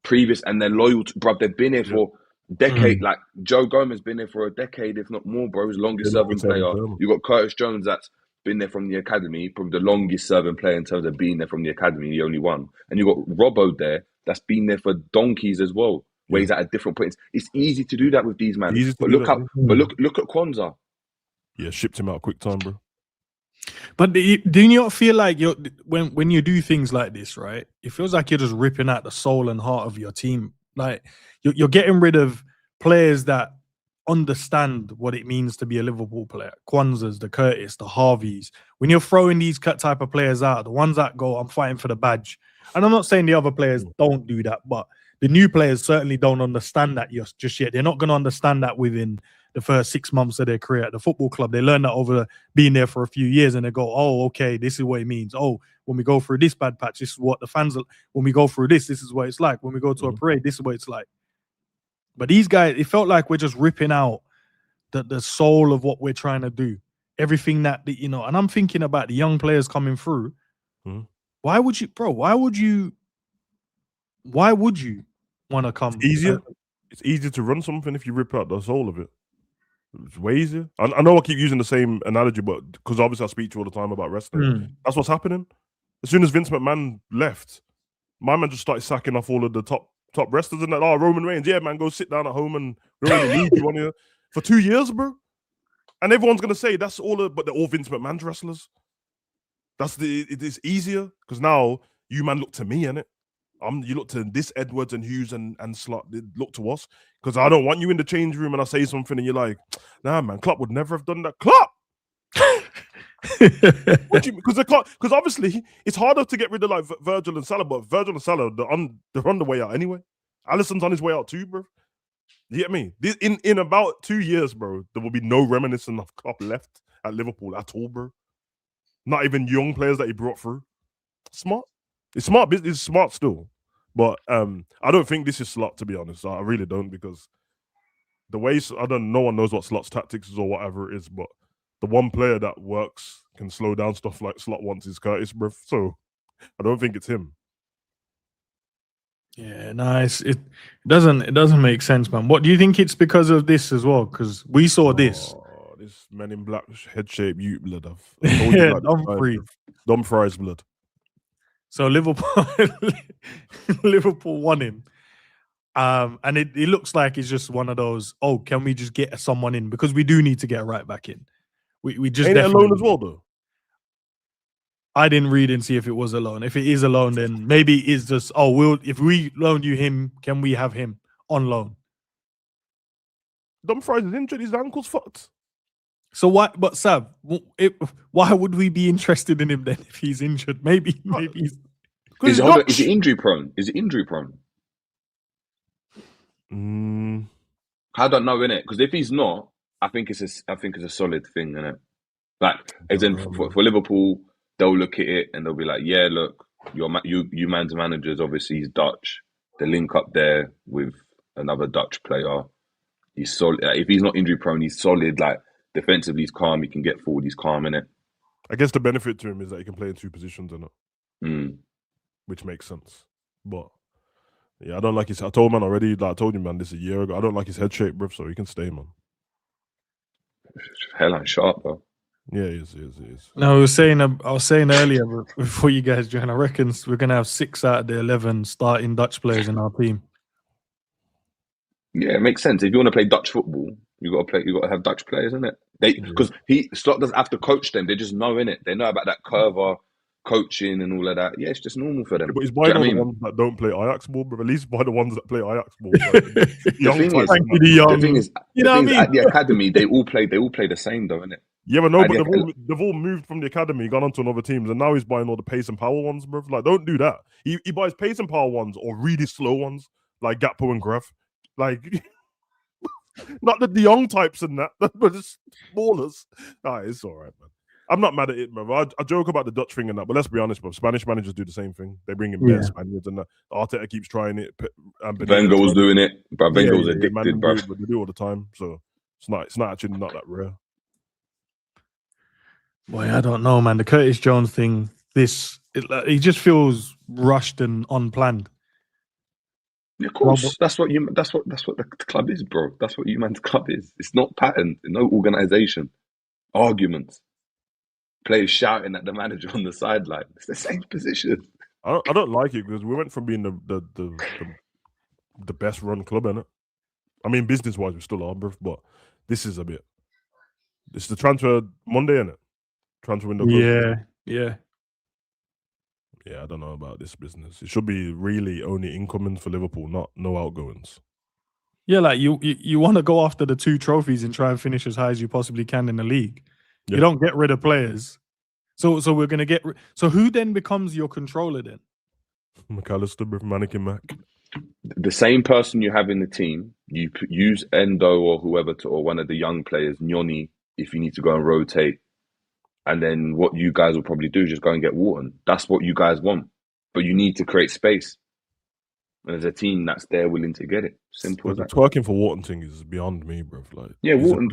[SPEAKER 3] Previous, and they're loyal to, bruv. They've been here for decade. Like Joe Gomez been there for a decade, if not more, bro. He's the longest serving player. You got Curtis Jones that's been there from the academy, probably the longest serving player in terms of being there from the academy, the only one. And you got Robbo there that's been there for donkeys as well, where he's at a different point. It's easy to do that with these men. But look at Kwanzaa.
[SPEAKER 2] Yeah, shipped him out quick time, bro.
[SPEAKER 1] But do you not feel like when you do things like this, right? It feels like you're just ripping out the soul and heart of your team. Like you're getting rid of players that understand what it means to be a Liverpool player. Kwanzaa's, the Curtis, the Harveys. When you're throwing these type of players out, the ones that go, I'm fighting for the badge. And I'm not saying the other players don't do that, but the new players certainly don't understand that just yet. They're not going to understand that within the first 6 months of their career at the football club. They learn that over being there for a few years, and they go, oh, okay, this is what it means. Oh, when we go through this bad patch, this is what the fans are. When we go through this is what it's like. When we go to a parade, this is what it's like. But these guys, it felt like we're just ripping out the soul of what we're trying to do. Everything that, and I'm thinking about the young players coming through. Why would you want to come?
[SPEAKER 2] It's easier. It's easier to run something if you rip out the soul of it. It's way easier. I know I keep using the same analogy, but because obviously I speak to you all the time about wrestling. That's what's happening. As soon as Vince McMahon left, my man just started sacking off all of the top wrestlers and that. Oh, Roman Reigns, yeah, man, go sit down at home and we don't really need you on here for 2 years, bro. And everyone's gonna say that's but they're all Vince McMahon's wrestlers. It is easier because now you man look to me, innit? You look to this Edwards and Hughes and Slot. Look to us because I don't want you in the change room and I say something and you're like, nah, man, Klopp would never have done that. Klopp. Because obviously it's harder to get rid of like Virgil and Salah, but Virgil and Salah they're on the way out anyway. Alisson's on his way out too, bro. You get me? In about 2 years, bro, there will be no reminiscence of Klopp left at Liverpool at all, bro. Not even young players that he brought through. Smart. It's smart. It's smart still, but I don't think this is Slot, to be honest. I really don't, because the way no one knows what Slot's tactics is or whatever it is, but the one player that works can slow down stuff like Slot wants is Curtis, bro. So I don't think it's him.
[SPEAKER 1] Yeah, nice. It doesn't make sense, man. What do you think it's because of this as well? Because we saw this
[SPEAKER 2] Men in Black head shape you blood of Dumfries blood.
[SPEAKER 1] So Liverpool won him. And it looks like it's just one of those, can we just get someone in? Because we do need to get right back in. We just
[SPEAKER 2] ain't it alone as well, though?
[SPEAKER 1] I didn't read and see if it was alone. If it is alone, then maybe it's just, if we loan you him, can we have him on loan?
[SPEAKER 2] Dumfries is injured, his ankle's fucked.
[SPEAKER 1] So why? But Sav, why would we be interested in him then if he's injured? Maybe he's...
[SPEAKER 3] Is it injury prone? Is it injury prone? I don't know, innit? Because if he's not, I think it's a solid thing, innit? Like, as in for Liverpool, they'll look at it and they'll be like, yeah, look, you man's manager's obviously he's Dutch. The link up there with another Dutch player, he's solid. Like, if he's not injury prone, he's solid. Like, defensively, he's calm. He can get forward. He's calm, innit?
[SPEAKER 2] I guess the benefit to him is that he can play in 2 positions, innit? Which makes sense. But yeah, I don't like his. I told man already. Like I told you, man, this a year ago. I don't like his head shape, bro. So he can stay, man.
[SPEAKER 3] Hell, sharp though.
[SPEAKER 2] Yeah, he is.
[SPEAKER 1] No, I was saying earlier before you guys joined, I reckon we're gonna have 6 out of the 11 starting Dutch players in our team.
[SPEAKER 3] Yeah, it makes sense. If you want to play Dutch football, you got to have Dutch players, isn't it? Because Slot doesn't have to coach them. They just know, innit? They know about that curver coaching and all of that. Yeah, it's just normal for them.
[SPEAKER 2] Yeah, but he's buying all the ones that don't play Ajax ball, but at least buy the ones that play Ajax ball. The
[SPEAKER 3] thing is,
[SPEAKER 1] you know what I mean?
[SPEAKER 3] At the academy, they all play the same, though, innit?
[SPEAKER 2] Yeah, but no, but they've all moved from the academy, gone on to another teams, and now he's buying all the pace and power ones, bro. Like, don't do that. He buys pace and power ones or really slow ones, like Gakpo and Gref. Like, not the De Jong types and that, but just ballers. Nah, it's all right, man. I'm not mad at it, bro. I joke about the Dutch thing and that, but let's be honest, bro. Spanish managers do the same thing. They bring in better Spaniards and that. Arteta keeps trying it.
[SPEAKER 3] Wenger was doing it, but Wenger was addicted, bro.
[SPEAKER 2] But they do it all the time, so it's not actually not that rare.
[SPEAKER 1] Boy, I don't know, man. The Curtis Jones thing, he just feels rushed and unplanned.
[SPEAKER 3] Yeah, of course, that's what the club is, bro. That's what you man's club is. It's not pattern, no organisation, arguments, players shouting at the manager on the sideline. It's the same position.
[SPEAKER 2] I don't like it because we went from being the best run club, innit? I mean, business wise, we still are, bro. But this is a bit. It's the transfer Monday, innit? Transfer window.
[SPEAKER 1] Yeah.
[SPEAKER 2] I don't know about this business. It should be really only incomings for Liverpool, no outgoings. Yeah,
[SPEAKER 1] like you want to go after the 2 trophies and try and finish as high as you possibly can in the league. Yeah. You don't get rid of players. So we're gonna get. So who then becomes your controller then?
[SPEAKER 2] McAllister with Mannequin Mac.
[SPEAKER 3] The same person you have in the team, you use Endo or whoever or one of the young players, Nyoni, if you need to go and rotate. And then what you guys will probably do is just go and get Wharton. That's what you guys want. But you need to create space. And there's a team that's there willing to get it. Simple as that.
[SPEAKER 2] The twerking for Wharton thing is beyond me, bro. Like,
[SPEAKER 3] yeah, Wharton,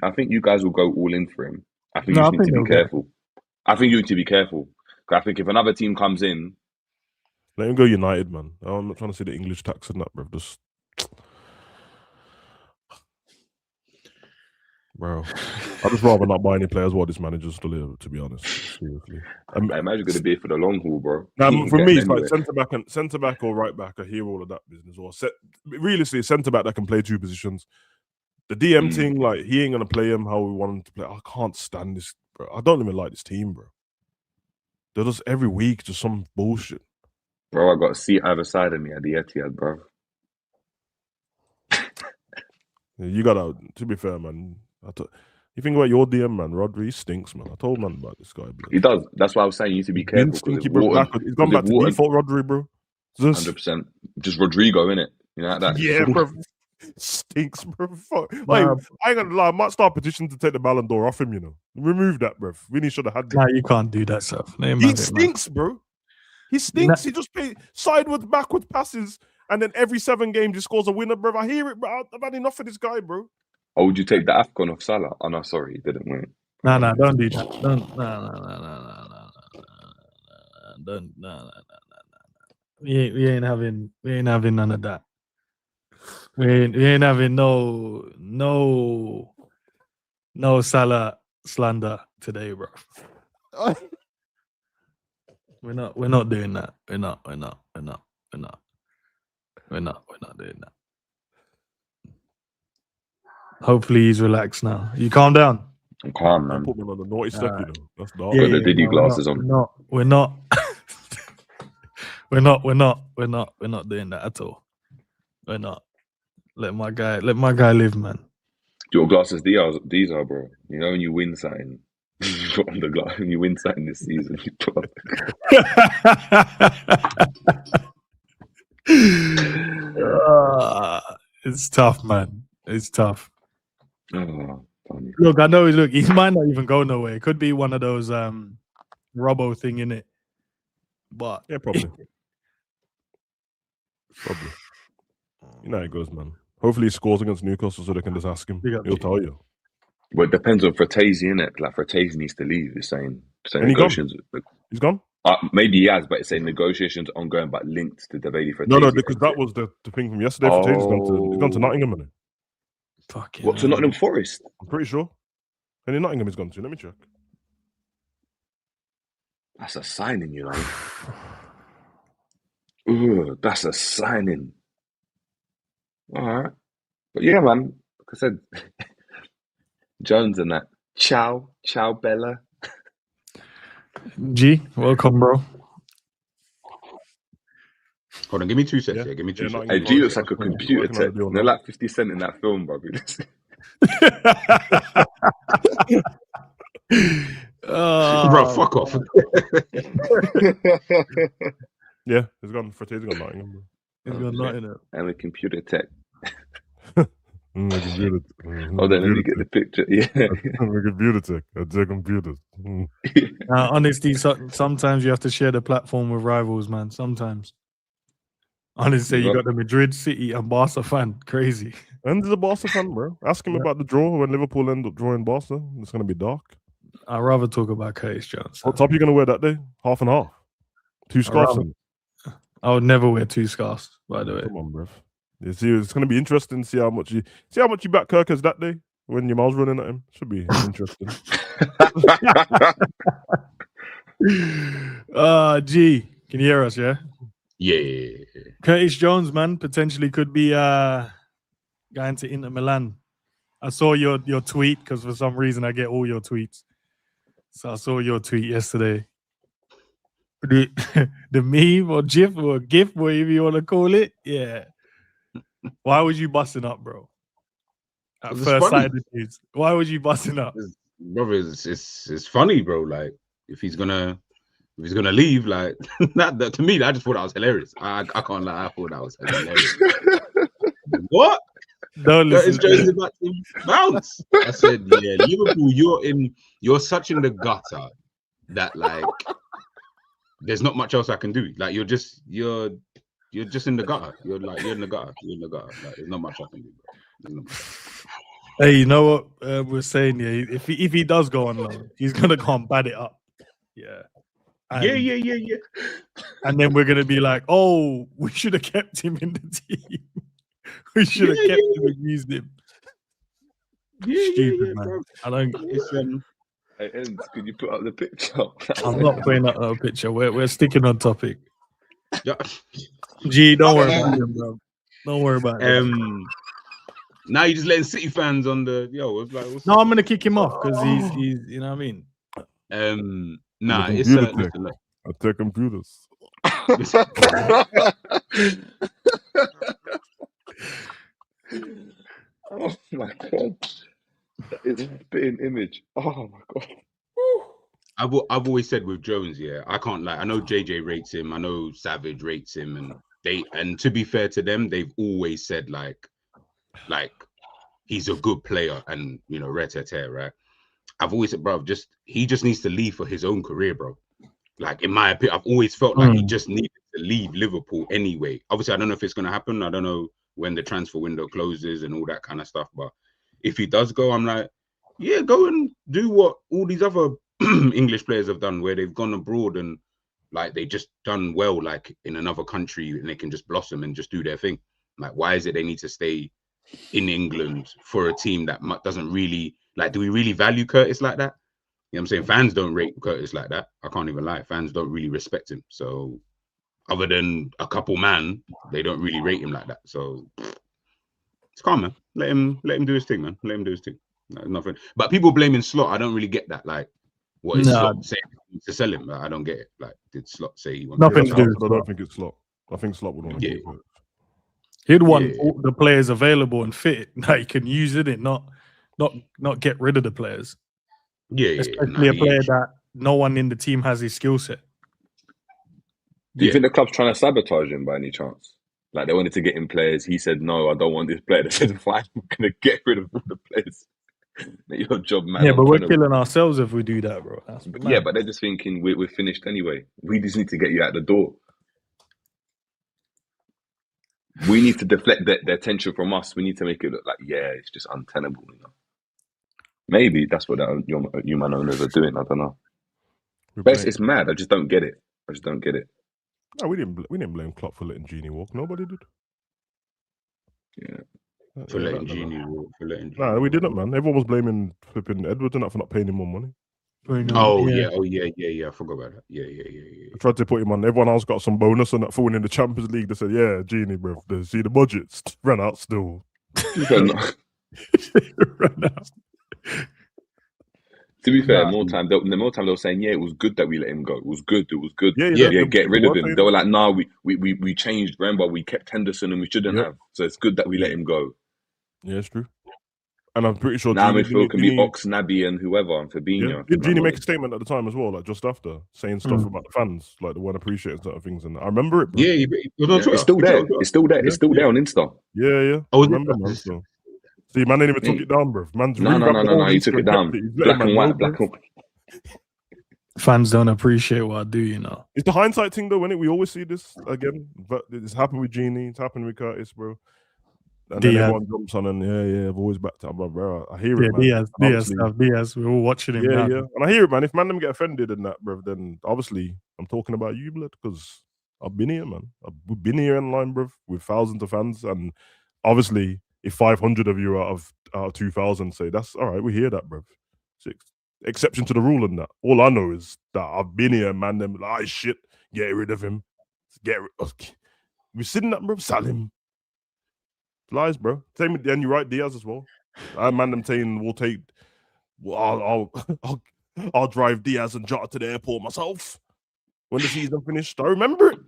[SPEAKER 3] I think you guys will go all in for him. I think you need to be careful. I think you need to be careful. I think if another team comes in...
[SPEAKER 2] Let him go United, man. I'm not trying to see the English tax in that, bro. Just... Bro, I'd just rather not buy any players while this manager's still here, to be honest. Seriously.
[SPEAKER 3] I imagine going to be here for the long haul, bro.
[SPEAKER 2] For me, it's like centre back or right back. I hear all of that business. Or realistically, centre back that can play 2 positions. The DM thing, like, he ain't going to play him how we want him to play. I can't stand this, bro. I don't even like this team, bro. They're just every week, just some bullshit.
[SPEAKER 3] Bro, I got a seat either side of me at the Etihad, bro.
[SPEAKER 2] You gotta, to be fair, man. You think about your DM, man. Rodri stinks, man. I told man about this guy. Bro.
[SPEAKER 3] He does. That's why I was saying you need to be careful.
[SPEAKER 2] Stinky, bro. He's gone back to default, Rodri, bro.
[SPEAKER 3] 100%. Just Rodrigo, innit? You know that?
[SPEAKER 2] Yeah, bro. Stinks, bro. Like, I ain't gonna lie. I might start a petition to take the Ballon d'Or off him, you know. Remove that, bro. Really should have had that.
[SPEAKER 1] Nah, you can't do that stuff.
[SPEAKER 2] He stinks, bro. He stinks. He just plays sideways, backwards passes, and then every 7 games he scores a winner, bro. I hear it, bro. I've had enough of this guy, bro.
[SPEAKER 3] Oh, would you take the AFCON of Salah? Oh, no, sorry, he didn't win.
[SPEAKER 1] No, don't do that. No. We ain't having none of that. We ain't having no Salah slander today, bro. We're not doing that. We're not doing that. Hopefully he's relaxed now. You calm down.
[SPEAKER 3] I'm calm, man.
[SPEAKER 2] Put me on the naughty step, you know. That's dark.
[SPEAKER 3] Got the Diddy glasses on.
[SPEAKER 1] We're not doing that at all. We're not. Let my guy live, man.
[SPEAKER 3] Your glasses, these are, bro. You know when you win something, Put on the glass. When you win something this season, you put on
[SPEAKER 1] It's tough, man. It's tough.
[SPEAKER 3] oh, funny.
[SPEAKER 1] Look, I know. Look, he might not even go nowhere. It could be one of those Robbo thing in it. But
[SPEAKER 2] Yeah, probably. Probably. You know how it goes, man. Hopefully he scores against Newcastle so they can just ask him. He'll tell you.
[SPEAKER 3] Well, it depends on Fratesi, innit? Like, Fratesi needs to leave. It's saying
[SPEAKER 2] And
[SPEAKER 3] negotiations.
[SPEAKER 2] He's gone?
[SPEAKER 3] Maybe he has, but it's saying negotiations ongoing, but linked to Davide Fratesi.
[SPEAKER 2] No, because that was the thing from yesterday. Fratesi's gone to Nottingham, isn't it?
[SPEAKER 1] Fucking
[SPEAKER 3] What, to Nottingham Forest?
[SPEAKER 2] I'm pretty sure. And in Nottingham he's gone to. Let me check.
[SPEAKER 3] That's a signing, you know. Ooh, that's a signing. All right. But yeah, man, like I said, Jones and that. Ciao, Bella.
[SPEAKER 1] G, welcome, bro.
[SPEAKER 4] Hold on, give me 2 seconds. Yeah, give me 2 seconds.
[SPEAKER 3] Hey, G looks like a computer tech. They're like 50 Cent in that film, bro.
[SPEAKER 4] Bro, fuck off.
[SPEAKER 2] Yeah, he's gone. Fratesi's gone Nottingham, bro.
[SPEAKER 1] He's got Nottingham.
[SPEAKER 3] I'm a computer tech.
[SPEAKER 2] Hold on,
[SPEAKER 3] let me get the picture. Yeah.
[SPEAKER 2] I'm a computer tech. I take computers.
[SPEAKER 1] Honestly, sometimes you have to share the platform with rivals, man. Sometimes. Honestly, you got the Madrid, City, and Barca fan. Crazy.
[SPEAKER 2] And there's a Barca fan, bro. Ask him about the draw when Liverpool end up drawing Barca. It's going to be dark.
[SPEAKER 1] I'd rather talk about Curtis Jones.
[SPEAKER 2] What top are you going to wear that day? Half and half? 2 scarves?
[SPEAKER 1] I would never wear 2 scarves, by the way.
[SPEAKER 2] Come on, bro. You see, it's going to be interesting to see how much you back Kirkers that day when your mouth's running at him. Should be interesting.
[SPEAKER 1] G, can you hear us? Yeah.
[SPEAKER 4] Yeah.
[SPEAKER 1] Curtis Jones, man, potentially could be going to Inter Milan. I saw your tweet because for some reason I get all your tweets. So I saw your tweet yesterday. The meme or GIF or GIF, whatever you want to call it. Yeah. Why was you busting up, bro? At first sight of the news. Why was you busting up?
[SPEAKER 4] Brother, it's funny, bro. Like, if he's gonna leave, like that to me, I just thought that was hilarious. I can't lie, I thought that was hilarious. What?
[SPEAKER 1] No, listen.
[SPEAKER 4] It's about to bounce. I said, yeah, Liverpool, you're such in the gutter that like there's not much else I can do. Like you're just in the gutter. You're in the gutter. Like there's not much I can do, bro.
[SPEAKER 1] Hey, you know what we're saying? Yeah, if he does go on loan, he's gonna go and bat it up. Yeah.
[SPEAKER 4] Yeah.
[SPEAKER 1] And then we're gonna be like, oh, we should have kept him in the team. We should have kept him and used him. Stupid, man. Bro. I don't.
[SPEAKER 3] Hey, Ends, could you put up the picture?
[SPEAKER 1] I'm not putting up a picture. We're sticking on topic. G, don't worry about him, bro. Don't worry about him.
[SPEAKER 4] Now you're just letting City fans on the
[SPEAKER 1] no, I'm gonna kick him off because he's you know what I mean.
[SPEAKER 4] Nah, it's
[SPEAKER 2] I take computers.
[SPEAKER 3] Oh my god, that is a spitting image. Oh my god.
[SPEAKER 4] I've always said with Jones, yeah, I can't lie. I know JJ rates him. I know Savage rates him, and to be fair to them, they've always said like he's a good player, and you know, right? I've always said, bro, he just needs to leave for his own career, bro. Like in my opinion, I've always felt like he just needed to leave Liverpool anyway. Obviously, I don't know if it's gonna happen. I don't know when the transfer window closes and all that kind of stuff. But if he does go, I'm like, yeah, go and do what all these other English players have done, where they've gone abroad and like they just done well, like in another country, and they can just blossom and just do their thing. Like, why is it they need to stay in England for a team that doesn't really like? Do we really value Curtis like that? You know what I'm saying? Fans don't rate Curtis like that. I can't even lie. Fans don't really respect him. So other than a couple man, they don't really rate him like that. So it's calm, man. Let him do his thing, man. Let him do his thing. No, nothing. But people blaming Slot. I don't really get that. Like, what is Slot saying to sell him? I don't get it. Like, did Slot say he wanted
[SPEAKER 1] nothing to do?
[SPEAKER 2] I don't think it's Slot. I think Slot would want to keep it.
[SPEAKER 1] He'd want all the players available and fit that he can use it, not get rid of the players. especially a player that no one in the team has his skill set.
[SPEAKER 3] Do you think the club's trying to sabotage him by any chance? Like they wanted to get in players. He said, "No, I don't want this player." They said, "Fine, I'm going to get rid of all the players." Make your job, man.
[SPEAKER 1] Yeah, but we're killing ourselves if we do that, bro.
[SPEAKER 3] Yeah, but they're just thinking we're finished anyway. We just need to get you out the door. We need to deflect their attention from us. We need to make it look like, yeah, it's just untenable. You know? Maybe that's what you man owners are doing. I don't know. But it's mad. I just don't get it.
[SPEAKER 2] No, we didn't blame Klopp for letting Genie walk. Nobody did.
[SPEAKER 3] Yeah.
[SPEAKER 4] For letting Genie walk.
[SPEAKER 2] Nah, we didn't, man. Everyone was blaming flipping Edwards and that for not paying him more money.
[SPEAKER 4] Yeah. I forgot about that. Yeah.
[SPEAKER 2] I tried to put him on. Everyone else got some bonus on that for winning the Champions League. They said, "Yeah, Genie, bro. See the budgets ran out still."
[SPEAKER 1] Ran out.
[SPEAKER 3] To be fair, the more time they were saying, "Yeah, it was good that we let him go. It was good. Yeah, get rid of him." They were like, "No, we changed. Remember, we kept Henderson and we shouldn't have. So it's good that we let him go."
[SPEAKER 2] Yeah, it's true. And I'm pretty sure
[SPEAKER 3] now midfield can be Ox, Naby, and whoever, and Fabinho.
[SPEAKER 2] Yeah. Did Genie make a statement at the time as well, like just after, saying stuff about the fans, like they weren't appreciating certain things? And I remember it, bro.
[SPEAKER 4] Yeah,
[SPEAKER 3] it's still there. It's still there. It's still there on Insta.
[SPEAKER 2] Yeah. I remember, man. So. See, man didn't even took it down, bro. Man's
[SPEAKER 3] no. He took it down. Black and white.
[SPEAKER 1] Fans don't appreciate what I do, you know.
[SPEAKER 2] It's the hindsight thing, though, innit? We always see this again. But it's happened with Genie. It's happened with Curtis, bro. And then everyone jumps on and I've always backed up, bro. I hear it, man.
[SPEAKER 1] Diaz. We're all watching him now.
[SPEAKER 2] Yeah. And I hear it, man. If man them get offended in that, bro, then obviously I'm talking about you, blood, because I've been here, man. I've been here in line, bro, with thousands of fans, and obviously if 500 of you out of 2,000 say that's all right, we hear that, bro. Exception to the rule in that. All I know is that I've been here, man. Them like, shit, get rid of him. We're sitting that, bro. Salim. Lies, bro. Same with then you right, Diaz as well. I man them saying I'll drive Diaz and Jota to the airport myself when the season finished. I remember it.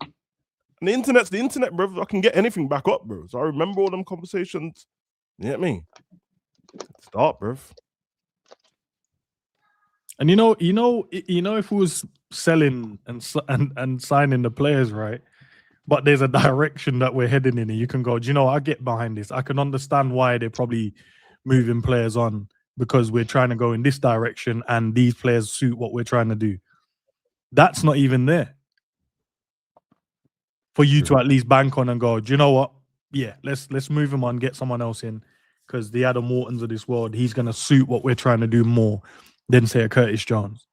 [SPEAKER 2] And the internet, bro. I can get anything back up, bro. So I remember all them conversations. You get me? Start, bro.
[SPEAKER 1] And you know, if we was selling and signing the players, right? But there's a direction that we're heading in, and you can go, do you know, I get behind this. I can understand why they're probably moving players on because we're trying to go in this direction and these players suit what we're trying to do. That's not even there for you to at least bank on and go, do you know what? Yeah, let's move him on, get someone else in, because the Adam Mortons of this world, he's going to suit what we're trying to do more than, say, a Curtis Jones.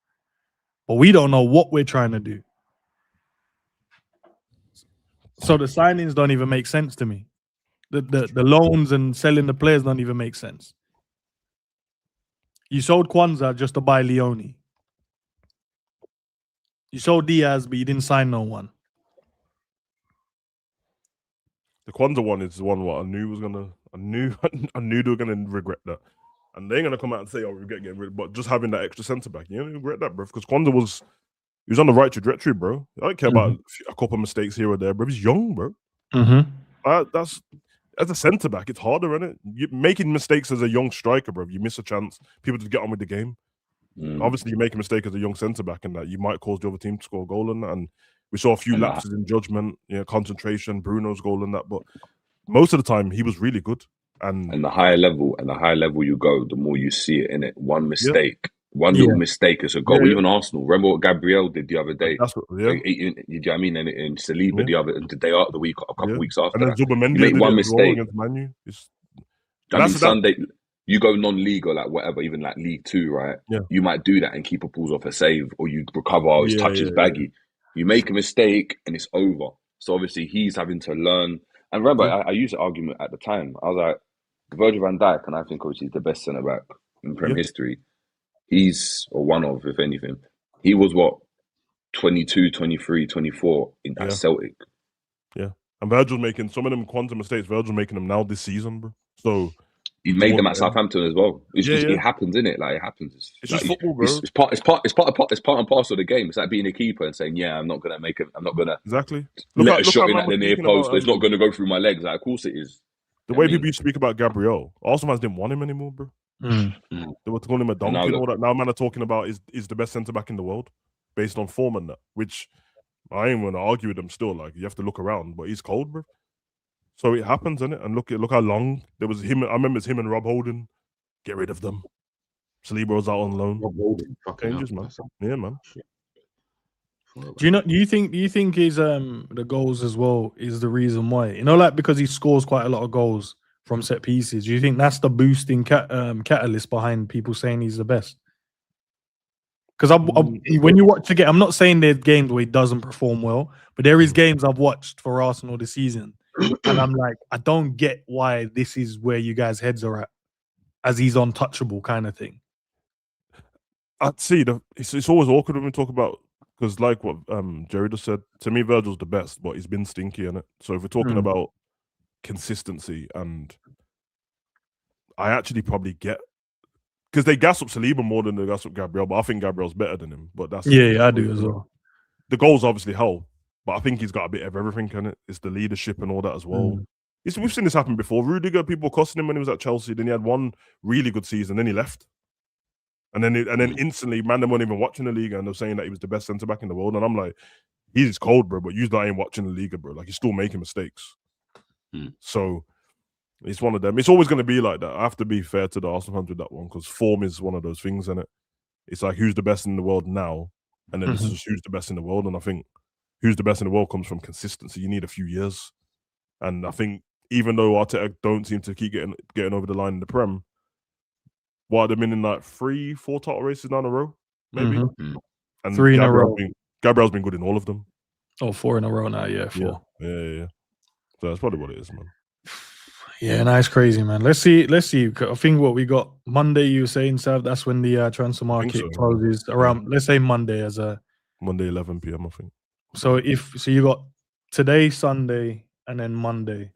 [SPEAKER 1] But we don't know what we're trying to do. So the signings don't even make sense to me. The loans and selling the players don't even make sense. You sold Kwanzaa just to buy Leone. You sold Diaz, but you didn't sign no one.
[SPEAKER 2] The Kwanzaa one is the one what I knew they were gonna regret that. And they ain't gonna come out and say, "Oh, we regret getting rid," but just having that extra centre back, you don't regret that, bro. Because Kwanzaa was on the right trajectory, bro. I don't care about a couple of mistakes here or there, bro. He's young, bro. That's as a centre back, it's harder, isn't it? You're making mistakes as a young striker, bro. You miss a chance, people just get on with the game. Obviously, you make a mistake as a young centre back, and that you might cause the other team to score a goal and that. And we saw a few lapses in judgment, concentration, Bruno's goal and that. But most of the time, he was really good. And
[SPEAKER 3] the higher level you go, the more you see it in it. One mistake, one little mistake is a goal. Even Arsenal. Remember what Gabriel did the other day?
[SPEAKER 2] That's what,
[SPEAKER 3] you know what I mean? And Saliba a couple weeks after
[SPEAKER 2] and then
[SPEAKER 3] that.
[SPEAKER 2] Zubimendi
[SPEAKER 3] You make one mistake.
[SPEAKER 2] Sunday,
[SPEAKER 3] you go non-league or like whatever, even like League 2, right?
[SPEAKER 2] Yeah.
[SPEAKER 3] You might do that and keeper pulls off a save, or you recover, or his touch is baggy. You make a mistake and it's over. So obviously he's having to learn. And remember, I used the argument at the time. I was like, Virgil van Dijk, and I think obviously he's the best centre back in Prem history. He's, or one of, if anything, he was what, 22, 23, 24 at Celtic.
[SPEAKER 2] Yeah. And Virgil's making some of them quantum mistakes. Virgil's making them now this season, bro. So
[SPEAKER 3] he made them at Southampton as well. It's just, it happens, innit? Like, it happens.
[SPEAKER 2] It's just football, bro.
[SPEAKER 3] It's part and parcel of the game. It's like being a keeper and saying, "Yeah, I'm not gonna
[SPEAKER 2] exactly
[SPEAKER 3] let a shot in at the near post. It's not gonna go through my legs." Like, of course it is.
[SPEAKER 2] The way people speak about Gabriel, Arsenal fans didn't want him anymore, bro. They were calling him a donkey and all that. Now man are talking about is the best centre back in the world based on form and that, which I ain't gonna argue with them still. Like you have to look around, but he's cold, bro. So it happens, innit? And look how long there was him. I remember it's him and Rob Holding. Get rid of them. Saliba's out on loan.
[SPEAKER 4] Rob Holding,
[SPEAKER 2] changes, man. Yeah, man.
[SPEAKER 1] Do you think is the goals as well is the reason why? You know, like because he scores quite a lot of goals from set pieces. Do you think that's the boosting catalyst behind people saying he's the best? Because when you watch again, I'm not saying there's games where he doesn't perform well, but there is games I've watched for Arsenal this season, and I'm like, I don't get why this is where you guys' heads are at, as he's untouchable kind of thing.
[SPEAKER 2] I'd see it's always awkward when we talk about, because like what Jerry just said, to me Virgil's the best, but he's been stinky in it. So if we're talking about consistency, and I actually probably get, because they gas up Saliba more than they gas up Gabriel, but I think Gabriel's better than him. But that's
[SPEAKER 1] I do as well.
[SPEAKER 2] The goals obviously help, but I think he's got a bit of everything in it. It's the leadership and all that as well. We've seen this happen before. Rudiger, people cussing him when he was at Chelsea. Then he had one really good season, then he left. And then instantly, man, they weren't even watching the league, and they're saying that he was the best centre back in the world. And I'm like, he's cold, bro. But you ain't watching the league, bro. Like he's still making mistakes. So it's one of them. It's always going to be like that. I have to be fair to the Arsenal fans with that one, because form is one of those things, isn't it? It's like who's the best in the world now, and then it's just who's the best in the world. And I think who's the best in the world comes from consistency. You need a few years, and I think even though Arteta don't seem to keep getting over the line in the Prem. What, they've been in like 3-4 title races now in a row, maybe? And
[SPEAKER 1] 3 in a row.
[SPEAKER 2] Gabriel's been good in all of them.
[SPEAKER 1] Oh, 4 in a row now, 4.
[SPEAKER 2] Yeah. So that's probably what it is, man.
[SPEAKER 1] Yeah, it's crazy, man. Let's see. I think what we got Monday, you were saying, Sav, that's when the transfer market closes around, let's say Monday as a...
[SPEAKER 2] Monday, 11 p.m, I think.
[SPEAKER 1] So you got today, Sunday, and then Monday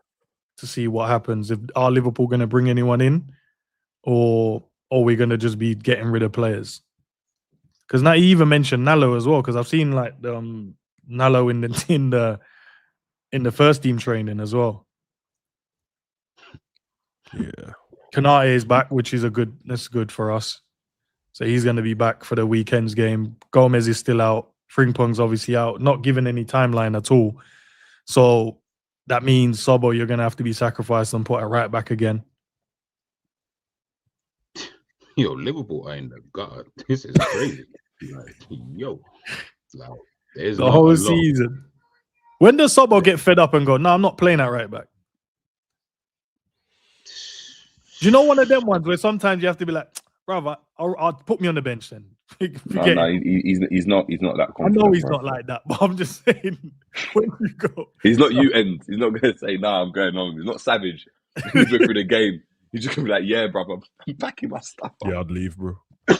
[SPEAKER 1] to see what happens. Are Liverpool going to bring anyone in, or are we going to just be getting rid of players? Because now you even mentioned Nallo as well, because I've seen like Nallo in the first team training as well.
[SPEAKER 2] Yeah.
[SPEAKER 1] Kanate is back, which is that's good for us. So he's going to be back for the weekend's game. Gomez is still out. Frimpong's obviously out, not given any timeline at all. So that means Sobo, you're going to have to be sacrificed and put it right back again.
[SPEAKER 4] Yo, Liverpool are in the gutter. This is crazy. There's
[SPEAKER 1] the whole season. When does Sobo get fed up and go, no, I'm not playing at right back? Do you know one of them ones where sometimes you have to be like, brother, I'll put me on the bench then.
[SPEAKER 3] No, he's not that confident.
[SPEAKER 1] I know he's not like that, but I'm just saying, when you go.
[SPEAKER 3] He's not you-end. He's not going to say, nah, I'm going on. He's not savage. He's going through the game. He's just going to be like, yeah, brother, I'm packing my stuff up.
[SPEAKER 2] Yeah, I'd leave, bro.
[SPEAKER 1] I'm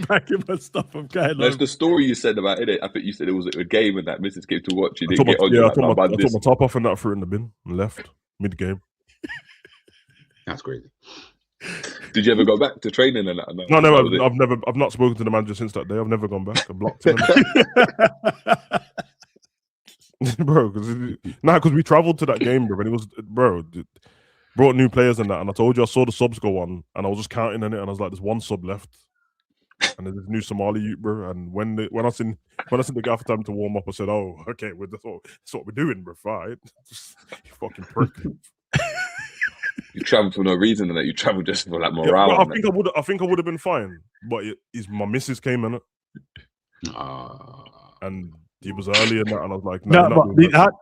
[SPEAKER 1] packing my stuff. I'm going
[SPEAKER 3] That's the story you said about it. I think you said it was a game and that Mrs. came to watch. You didn't get on.
[SPEAKER 2] I took my top off and that threw it in the bin and left mid-game.
[SPEAKER 4] That's crazy.
[SPEAKER 3] Did you ever go back to training and that?
[SPEAKER 2] No, I've not spoken to the manager since that day. I've never gone back. I blocked him. Bro, because we travelled to that game, bro, and it was, brought new players and that, and I told you I saw the subs go on, and I was just counting on it, and I was like, there's one sub left, and there's this new Somali youth, bro, and when I seen the gaffer time to warm up, I said, oh, okay, that's what we're doing, bro, right? Just, you fucking prick.
[SPEAKER 3] You travel for no reason, and that you travel just for like morale.
[SPEAKER 2] Yeah, I think I would have been fine, but my missus came in it, and he was early in that, and I was like,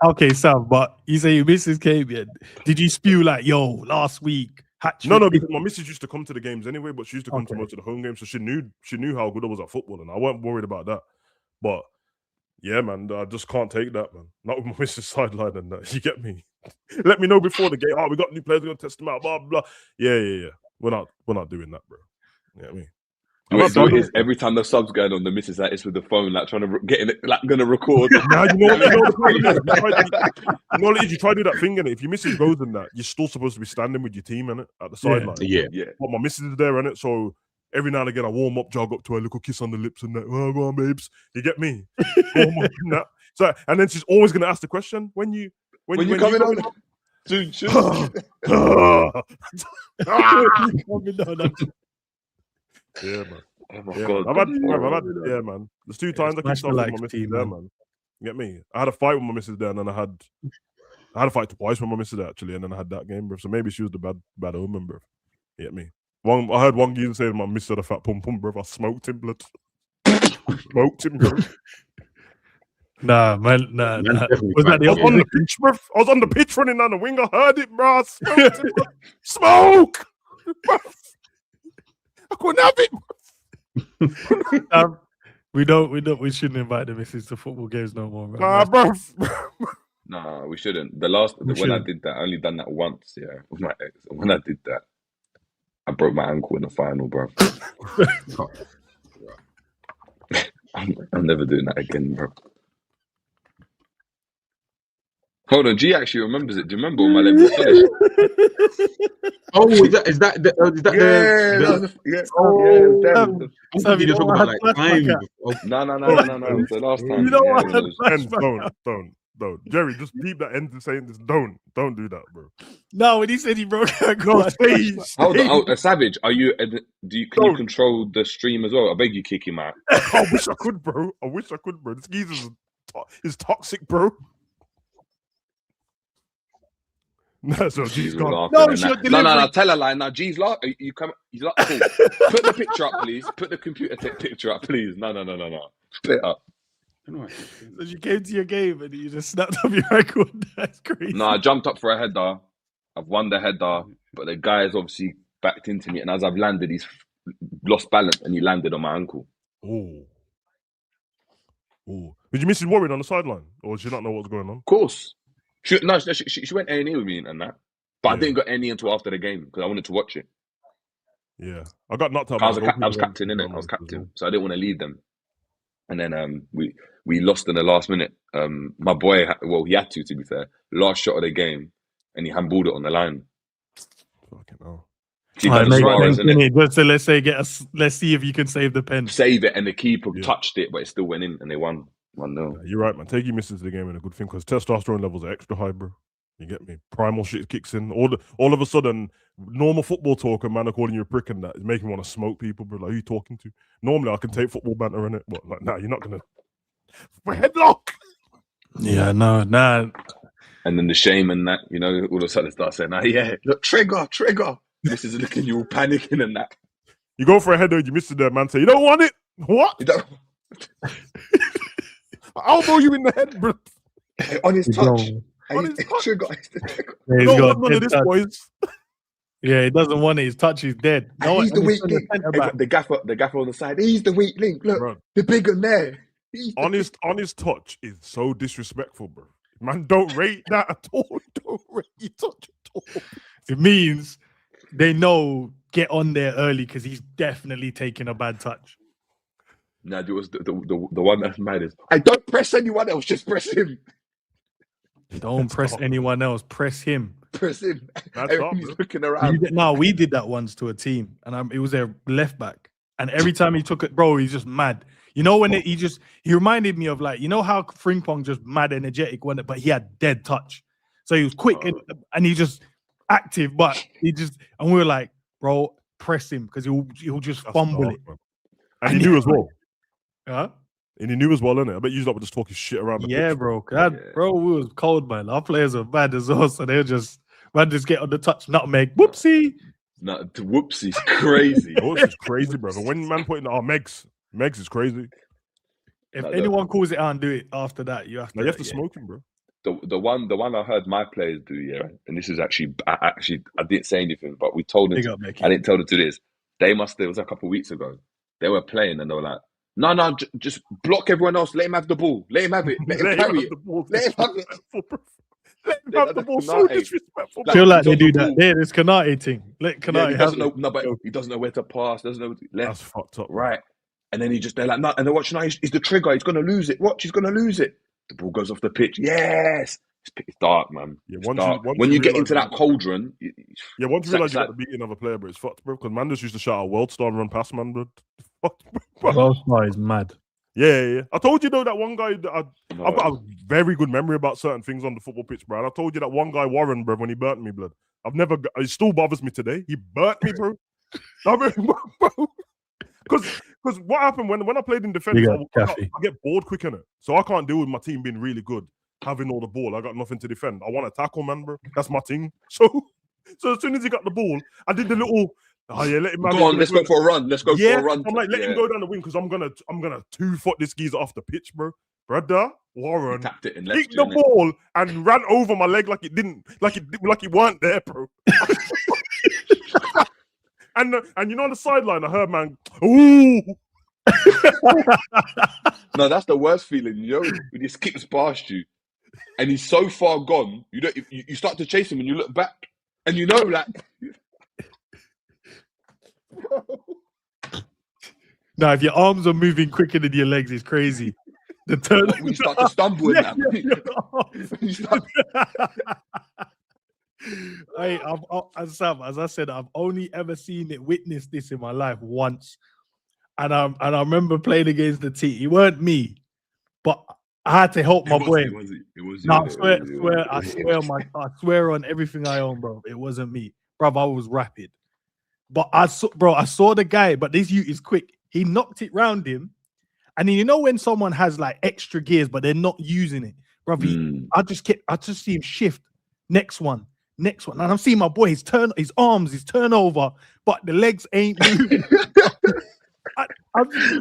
[SPEAKER 1] okay, Sam, but you say your missus came in. Did you spew like, yo, last week?
[SPEAKER 2] No, because my missus used to come to the games anyway, but she used to come to most of the home games, so she knew how good I was at football, and I wasn't worried about that. But yeah, man, I just can't take that, man. Not with my missus sideline and that. You get me? Let me know before the game. Oh, we got new players. We're gonna test them out. Blah blah. Yeah. We're not doing that, bro. You know what I mean?
[SPEAKER 3] What it is, every time the sub's going on, the missus like it's with the phone, like trying to get in it, like gonna record.
[SPEAKER 2] Now you know what it is. You try to do that thing, and if your missus goes in that, you're still supposed to be standing with your team in it at the sideline.
[SPEAKER 4] Yeah.
[SPEAKER 2] But my missus is there in it, so every now and again I warm up, jog up to her, little kiss on the lips, and that. Oh, go on, babes. You get me? Warm up and that. So, and then she's always gonna ask the question when you coming on.
[SPEAKER 3] Dude,
[SPEAKER 2] Yeah, man.
[SPEAKER 3] Oh my
[SPEAKER 2] Yeah,
[SPEAKER 3] god.
[SPEAKER 2] yeah, man. There's 2 times I
[SPEAKER 1] Smash
[SPEAKER 2] kicked
[SPEAKER 1] the
[SPEAKER 2] off with my
[SPEAKER 1] likes,
[SPEAKER 2] missus
[SPEAKER 1] team,
[SPEAKER 2] there,
[SPEAKER 1] man.
[SPEAKER 2] man. You get me? I had a fight with my missus there, and then I had a fight twice with my missus there, actually, and then I had that game, bro. So maybe she was the bad omen, bro. You get me? I heard one geezer say my missus had a fat pum pum, bro. I smoked him, blood. Smoked him, bro.
[SPEAKER 1] Nah, man, nah.
[SPEAKER 4] definitely
[SPEAKER 1] Was that the
[SPEAKER 2] I was on the
[SPEAKER 1] opposite?
[SPEAKER 2] pitch, bro. I was on the pitch running down the wing. I heard it, bro. I smoked him, bro. Smoke! Bro. I couldn't have it.
[SPEAKER 1] We shouldn't invite the missus to football games no more, bro.
[SPEAKER 2] Nah, bro.
[SPEAKER 3] Nah, we shouldn't.
[SPEAKER 1] We
[SPEAKER 3] When I
[SPEAKER 1] shouldn't.
[SPEAKER 3] did that, I only done that once, yeah, with my ex. When I did that, I broke my ankle in the final, bro. I'm never doing that again, bro. Hold on, G actually remembers it. Do you remember when my leg was finished?
[SPEAKER 4] Oh, is that the
[SPEAKER 1] Sam, you
[SPEAKER 4] just
[SPEAKER 1] know
[SPEAKER 4] talking
[SPEAKER 1] what
[SPEAKER 4] about
[SPEAKER 1] I
[SPEAKER 4] like
[SPEAKER 1] had
[SPEAKER 4] time.
[SPEAKER 1] flashback
[SPEAKER 3] No. It was the last time.
[SPEAKER 1] You know what?
[SPEAKER 3] Yeah, when it was-
[SPEAKER 2] Don't. Jerry, just deep that end to saying this. Don't do that, bro.
[SPEAKER 1] No, when he said he broke her ankle,
[SPEAKER 2] No,
[SPEAKER 1] I had
[SPEAKER 2] stay.
[SPEAKER 1] flashback.
[SPEAKER 3] Hold on, Savage. Are you? Can you
[SPEAKER 2] Don't.
[SPEAKER 3] control the stream as well? I beg you, kick him out.
[SPEAKER 2] I wish I could, bro. This geezer's is toxic, bro. No, so G's gone.
[SPEAKER 3] laughing
[SPEAKER 1] No,
[SPEAKER 3] and
[SPEAKER 1] it's your
[SPEAKER 3] that. No.
[SPEAKER 1] delivery.
[SPEAKER 3] Tell a lie. Now, G's laugh. You come. He's like, cool. Put the picture up, please. Put the computer picture up, please. No. Put it up.
[SPEAKER 1] So you came to your game and you just snapped up your ankle. That's crazy.
[SPEAKER 3] No, I jumped up for a header. I've won the header, but the guy has obviously backed into me, and as I've landed, he's lost balance and he landed on my ankle.
[SPEAKER 2] Oh. Did you miss his worried on the sideline, or did she not know what was going on?
[SPEAKER 3] Of course. She went A&E with me and that, but I didn't go A&E until after the game because I wanted to watch it.
[SPEAKER 2] Yeah, I got knocked out.
[SPEAKER 3] I was captain in it. I was captain, so I didn't want to lead them. And then we lost in the last minute. My boy, he had to be fair. Last shot of the game, and he handballed it on the line.
[SPEAKER 2] Fucking hell.
[SPEAKER 1] Just so let's see if you can save the pen.
[SPEAKER 3] Save it, and the keeper touched it, but it still went in, and they won 1-0.
[SPEAKER 2] You're right, man. Take your misses to the game in a good thing because testosterone levels are extra high, bro. You get me? Primal shit kicks in. All of a sudden, normal football talk and man are calling you a prick and that is making me want to smoke people, bro. Like, who you talking to? Normally, I can take football banter in it, but like, nah, you're not gonna. Headlock.
[SPEAKER 1] Yeah, no, nah.
[SPEAKER 3] And then the shame and that, all of a sudden start saying, look, trigger. This is looking, you all panicking and that.
[SPEAKER 2] You go for a header, you miss it there, man. Say, you don't want it? What?
[SPEAKER 3] You don't...
[SPEAKER 2] I'll elbow you in the head, bro.
[SPEAKER 3] On his touch.
[SPEAKER 2] On his touch.
[SPEAKER 3] Trigger.
[SPEAKER 1] Yeah,
[SPEAKER 2] You don't want none of this, boys.
[SPEAKER 1] Yeah, he doesn't want it. His touch is dead. No,
[SPEAKER 3] he's the weak link. The gaffer on the side. He's the weak link. Look, bro. The big one there.
[SPEAKER 2] On his touch is so disrespectful, bro. Man, don't rate that at all. Don't rate your touch at all.
[SPEAKER 1] It means they know get on there early because he's definitely taking a bad touch.
[SPEAKER 3] No, it was the one that's mad is I don't press anyone else, just press him.
[SPEAKER 1] Don't press anyone else. Press him.
[SPEAKER 3] Press him. He's looking around.
[SPEAKER 1] No, we did that once to a team, and it was their left back. And every time he took it, bro, he's just mad. You know when he reminded me of, like, you know how Frimpong just mad energetic when but he had dead touch. So he was quick and he just active, but and we were like, bro, press him because he'll just fumble it.
[SPEAKER 2] Man. And he knew as well.
[SPEAKER 1] Huh?
[SPEAKER 2] And he knew as well, innit? I bet you lot were just talking shit around the pitch.
[SPEAKER 1] Bro. Bro, we was cold, man. Our players are bad as well, so they'll just get on the touch, nutmeg, whoopsie.
[SPEAKER 3] No, whoopsie's crazy.
[SPEAKER 2] It's crazy, bro. But when man putting Megs is crazy.
[SPEAKER 1] If anyone calls it out and do it after that, you have to
[SPEAKER 2] smoke him, bro.
[SPEAKER 3] The one I heard my players do, and this is actually I didn't say anything, but we told them. I didn't tell them to do this. It was a couple of weeks ago. They were playing and they were like, no, just block everyone else. Let him have the ball. Let him have it. Let him carry it. Let him have it.
[SPEAKER 2] Let him have the ball. So disrespectful.
[SPEAKER 1] I feel like they do that. There, this Kanate thing. Let Kanate
[SPEAKER 3] he doesn't know. No, but he doesn't know where to pass. Doesn't know left.
[SPEAKER 2] That's fucked up.
[SPEAKER 3] Right. And then they're like, no, and they're watching. He's the trigger. He's gonna lose it. Watch, he's gonna lose it. The ball goes off the pitch. Yes. It's dark, man. Yeah, when you get into that cauldron.
[SPEAKER 2] Once you realize you got to beat another player, but it's fucked, bro. Because man just used to shout out "World Star" and run past man, bro.
[SPEAKER 1] World Star is mad.
[SPEAKER 2] Yeah. I told you though that one guy that I've got a very good memory about certain things on the football pitch, bro. And I told you that one guy, Warren, bro, when he burnt me, blood. It still bothers me today. He burnt me, bro. Because what happened when I played in defense, I get bored quick in it. So I can't deal with my team being really good, having all the ball. I got nothing to defend. I want to tackle, man, bro. That's my thing. So as soon as he got the ball, I did the little, let him
[SPEAKER 3] go on, let's go for a run. Let's go for a run.
[SPEAKER 2] I'm like, let him go down the wing because I'm gonna 2-foot this geezer off the pitch, bro. Brother Warren kicked the ball and ran over my leg like it weren't there, bro. And you know on the sideline, I heard, man, ooh.
[SPEAKER 3] No, that's the worst feeling, you know, when he skips past you and he's so far gone, you start to chase him and you look back and you know, like.
[SPEAKER 1] Now, if your arms are moving quicker than your legs, it's crazy. The turn
[SPEAKER 3] when you start to stumble in that.
[SPEAKER 1] Hey, as I said, I've only ever witnessed this in my life once, and I remember playing against the team. It weren't me, but I had to help my boy.
[SPEAKER 3] It was
[SPEAKER 1] no, I swear on everything I own, bro. It wasn't me, bro. I was rapid, but I saw the guy. But this youth is quick. He knocked it round him, and then, you know when someone has like extra gears, but they're not using it, bro. I just see him shift. Next one, and I'm seeing my boy. His turnover, but the legs ain't moving.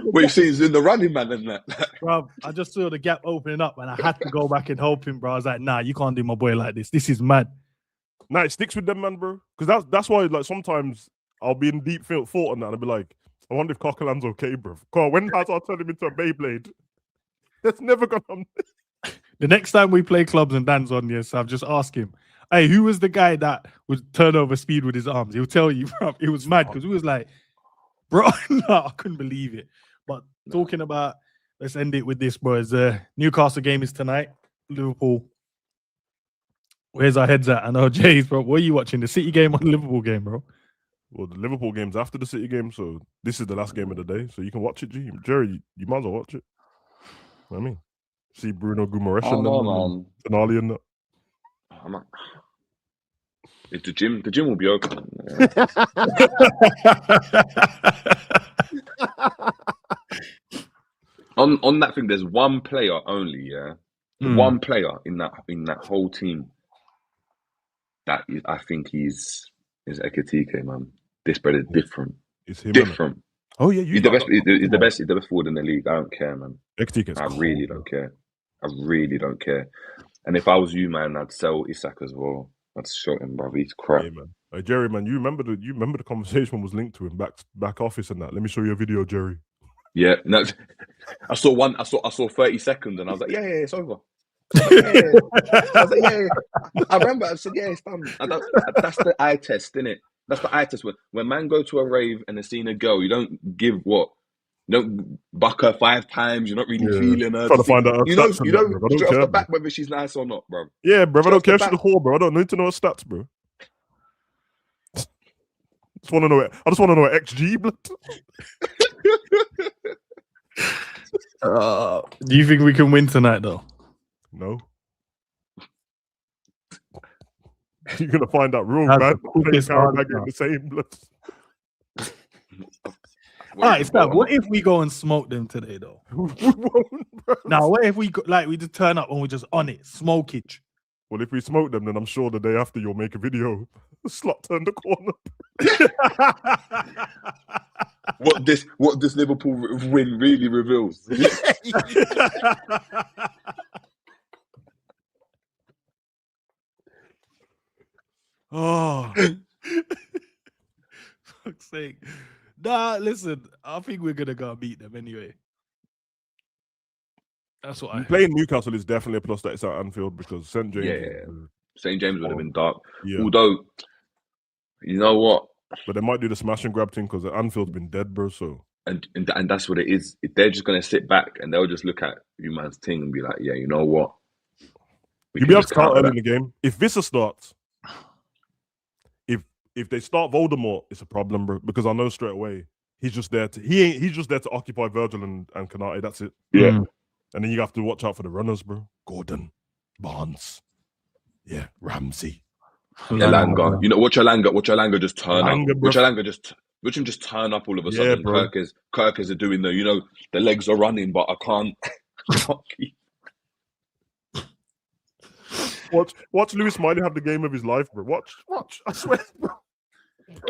[SPEAKER 3] Wait, you see, he's in the running man and that.
[SPEAKER 1] Bro, I just saw the gap opening up, and I had to go back and help him, bro. I was like, nah, you can't do my boy like this. This is mad.
[SPEAKER 2] Nah, it sticks with them, man, bro. Because that's why, like, sometimes I'll be in deep thought on that, and I'll be like, I wonder if Coquelin's okay, bro. When I'll turn him into a Beyblade, that's never gonna.
[SPEAKER 1] The next time we play clubs and Dan's on, yes, I've just asked him, hey, who was the guy that would turn over speed with his arms? He'll tell you, bro. It was mad because we was like, bro, no, I couldn't believe it. But talking about, let's end it with this, bro. The Newcastle game is tonight. Liverpool. Where's our heads at? I know Jay's, bro. What are you watching? The City game or the Liverpool game, bro?
[SPEAKER 2] Well, the Liverpool game's after the City game, so this is the last game of the day. So you can watch it, G. Jerry, you might as well watch it. You know what I mean, see Bruno Guimaraes and Tonali and that.
[SPEAKER 3] If the gym will be open. On that thing, there's one player only, yeah. One player in that whole team that I think is Ekitike, man. This brother is different.
[SPEAKER 2] It's him.
[SPEAKER 3] Different.
[SPEAKER 2] Oh yeah,
[SPEAKER 3] he's the best. He's the best. He's the best forward in the league. I don't care, man.
[SPEAKER 2] Ekitike's
[SPEAKER 3] really don't care. I really don't care. And if I was you, man, I'd sell Isak as well. I'd show him, bro. He's crap.
[SPEAKER 2] Yeah, man. Hey, Jerry, man, you remember the conversation was linked to him back office and that. Let me show you a video, Jerry.
[SPEAKER 3] Yeah, no, I saw 30 seconds and I was like, yeah, it's over. I was like, yeah. I remember. I said, yeah, it's done. That's the eye test, innit? That's the eye test. When man go to a rave and they seen a girl, you don't give what. You don't buck her 5 times. You're not really feeling her.
[SPEAKER 2] Trying to find out.
[SPEAKER 3] You don't straight off the back whether she's nice or not, bro.
[SPEAKER 2] Yeah, bro. I don't care if she's a whore, bro. I don't need to know her stats, bro. I just want to know her XG, blood.
[SPEAKER 1] Do you think we can win tonight, though?
[SPEAKER 2] No. You're gonna find out real bad. The same blood.
[SPEAKER 1] All right, Stab, what if we go and smoke them today, though?
[SPEAKER 2] We won't, bro.
[SPEAKER 1] Now, what if we just turn up and we just on it, smoke it?
[SPEAKER 2] Well, if we smoke them, then I'm sure the day after you'll make a video. Slot turned the corner.
[SPEAKER 3] What this Liverpool win really reveals.
[SPEAKER 1] Oh, fuck's sake. Nah, listen, I think we're gonna go beat them anyway. That's what
[SPEAKER 2] playing Newcastle is definitely a plus that it's at Anfield because St. James.
[SPEAKER 3] St. James would have been dark.
[SPEAKER 2] Yeah.
[SPEAKER 3] Although, you know what?
[SPEAKER 2] But they might do the smash and grab thing because Anfield's been dead, bro. So
[SPEAKER 3] and that's what it is. They're just gonna sit back and they'll just look at you man's team and be like, yeah, you know what?
[SPEAKER 2] You'll be able to start early in the game. If Vissa starts, if they start Voldemort, it's a problem, bro. Because I know straight away He's just there to he's just there to occupy Virgil and Konate. That's it.
[SPEAKER 3] Yeah.
[SPEAKER 2] And then you have to watch out for the runners, bro. Gordon, Barnes, Ramsey,
[SPEAKER 3] Elanga. You know, watch Elanga just turn up.
[SPEAKER 2] Elanga, bro.
[SPEAKER 3] Watch him just turn up all of a
[SPEAKER 2] Yeah,
[SPEAKER 3] sudden.
[SPEAKER 2] bro.
[SPEAKER 3] Kirkers are doing the legs are running, but I can't.
[SPEAKER 2] Watch Lewis Miley have the game of his life, bro. Watch. I swear, bro.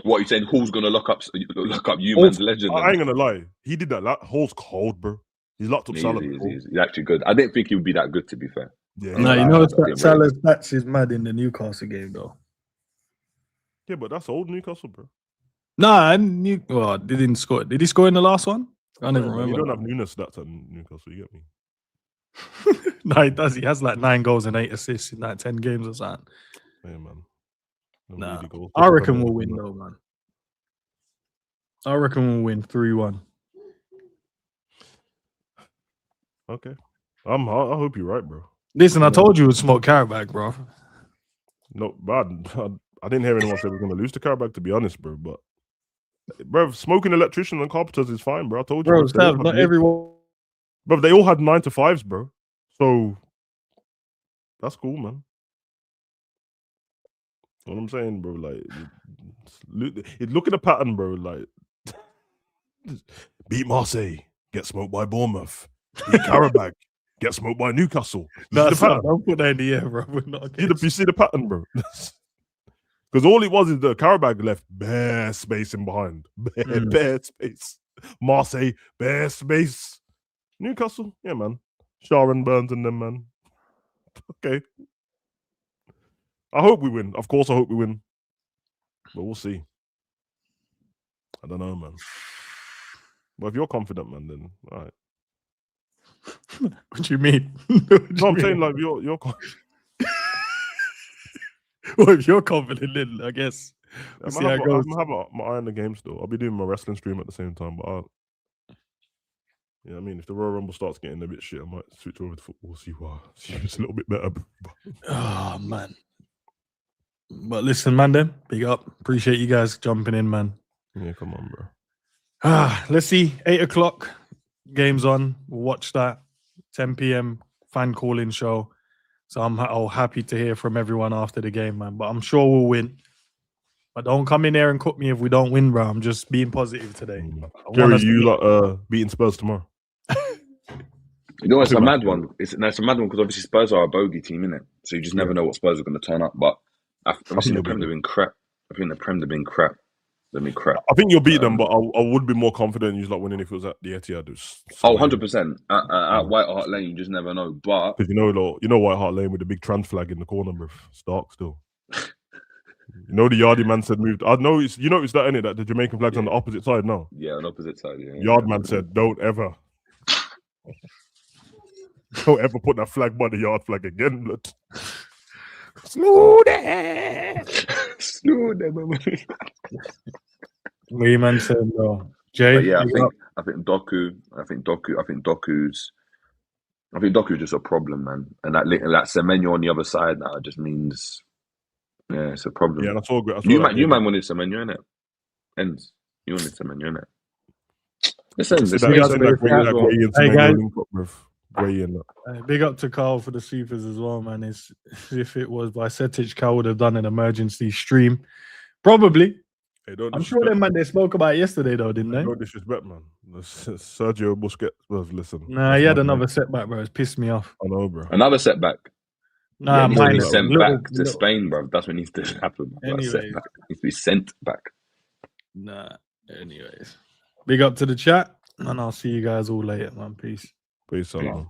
[SPEAKER 3] What you saying? Hall's gonna lock up you, man's legend.
[SPEAKER 2] I ain't gonna lie. He did that. Hall's cold, bro. He's locked up Salah.
[SPEAKER 3] He's actually good. I didn't think he would be that good, to be fair.
[SPEAKER 2] Yeah,
[SPEAKER 1] no, you know Salah's stats is mad in the Newcastle game though.
[SPEAKER 2] Yeah, but that's old Newcastle, bro.
[SPEAKER 1] Nah, didn't score. Did he score in the last one? I never remember.
[SPEAKER 2] You don't have Nunes stats at Newcastle. You get me?
[SPEAKER 1] No, he does. He has like 9 goals and 8 assists in like 10 games or something.
[SPEAKER 2] Yeah, man.
[SPEAKER 1] Nah, I reckon we'll win though, man. I reckon we'll win 3-1.
[SPEAKER 2] Okay. I hope you're right, bro.
[SPEAKER 1] Listen, I told you it would smoke Karabakh, bro.
[SPEAKER 2] No, bad. I didn't hear anyone say we're going to lose to Karabakh, to be honest, bro. But, bro, smoking electricians and carpenters is fine, bro. I told you.
[SPEAKER 1] Bro, Stav, not everyone.
[SPEAKER 2] Bro, they all had 9 to 5s, bro. So, that's cool, man. What I'm saying, bro, like, look at the pattern, bro. Like, beat Marseille, get smoked by Bournemouth. Beat Karabakh, get smoked by Newcastle.
[SPEAKER 1] Don't put that in the air, bro. We're not
[SPEAKER 2] you see the pattern, bro. Because all it was is the Karabakh left bare space in behind. Bare space. Marseille, bare space. Newcastle, yeah, man. Sharon Burns and them, man. Okay. I hope we win. Of course, I hope we win. But we'll see. I don't know, man. But if you're confident, man, then all right.
[SPEAKER 1] What do you mean?
[SPEAKER 2] I'm saying like you're confident.
[SPEAKER 1] Well, if you're confident, then I guess we'll see how it goes.
[SPEAKER 2] I'm gonna have my eye on the game still. I'll be doing my wrestling stream at the same time, but I mean, if the Royal Rumble starts getting a bit shit, I might switch over to football, see if it's a little bit better.
[SPEAKER 1] Oh man. But listen, man, then big up. Appreciate you guys jumping in, man.
[SPEAKER 2] Yeah, come on, bro.
[SPEAKER 1] Let's see. 8 o'clock. Game's on. We'll watch that. 10 p.m. fan call-in show. So I'm happy to hear from everyone after the game, man. But I'm sure we'll win. But don't come in there and cook me if we don't win, bro. I'm just being positive today.
[SPEAKER 2] Jerry, you beating Spurs tomorrow?
[SPEAKER 3] You know, it's a mad one. It's a mad one because obviously Spurs are a bogey team, innit? So you just never know what Spurs are going to turn up. But obviously the Prem have been crap. I think the Prem have been crap.
[SPEAKER 2] I think you'll beat them, but I would be more confident in you like winning if it was at the Etihad.
[SPEAKER 3] 100%. At White Hart Lane, you just never know. But
[SPEAKER 2] because you know White Hart Lane with the big trans flag in the corner, bro. Stark still. You know the Yardie man said moved. I know you noticed that, innit? That the Jamaican flag's on the opposite side now.
[SPEAKER 3] Yeah, on the opposite side. Yeah.
[SPEAKER 2] Yard man said, "Don't ever put that flag by the Yard flag again, blood."
[SPEAKER 1] Smooth it.
[SPEAKER 3] Smooth it.
[SPEAKER 1] What you man said, though? Jay?
[SPEAKER 3] But yeah, I think Doku's just a problem, man. And that Semenyo on the other side now just means, yeah, it's a problem.
[SPEAKER 2] Yeah, that's all good.
[SPEAKER 3] You man wanted Semenyo, innit? Ends. You wanted Semenyo, innit? Listen,
[SPEAKER 1] big up to Carl for the supers as well, man. It's, if it was by Setic, Carl would have done an emergency stream. Probably.
[SPEAKER 2] Hey,
[SPEAKER 1] I'm sure them, man, they spoke about it yesterday, though, didn't they?
[SPEAKER 2] No disrespect, man. Sergio Busquets, listen.
[SPEAKER 1] Nah, he had another setback, bro. It's pissed me off.
[SPEAKER 2] I know, bro.
[SPEAKER 3] Another setback.
[SPEAKER 1] Nah,
[SPEAKER 3] he needs to be sent back to Spain, bro. That's what needs to happen.
[SPEAKER 1] Anyways.
[SPEAKER 3] He needs to be sent back.
[SPEAKER 1] Nah, anyways. Big up to the chat, and I'll see you guys all later, man. Peace.
[SPEAKER 2] Peace out.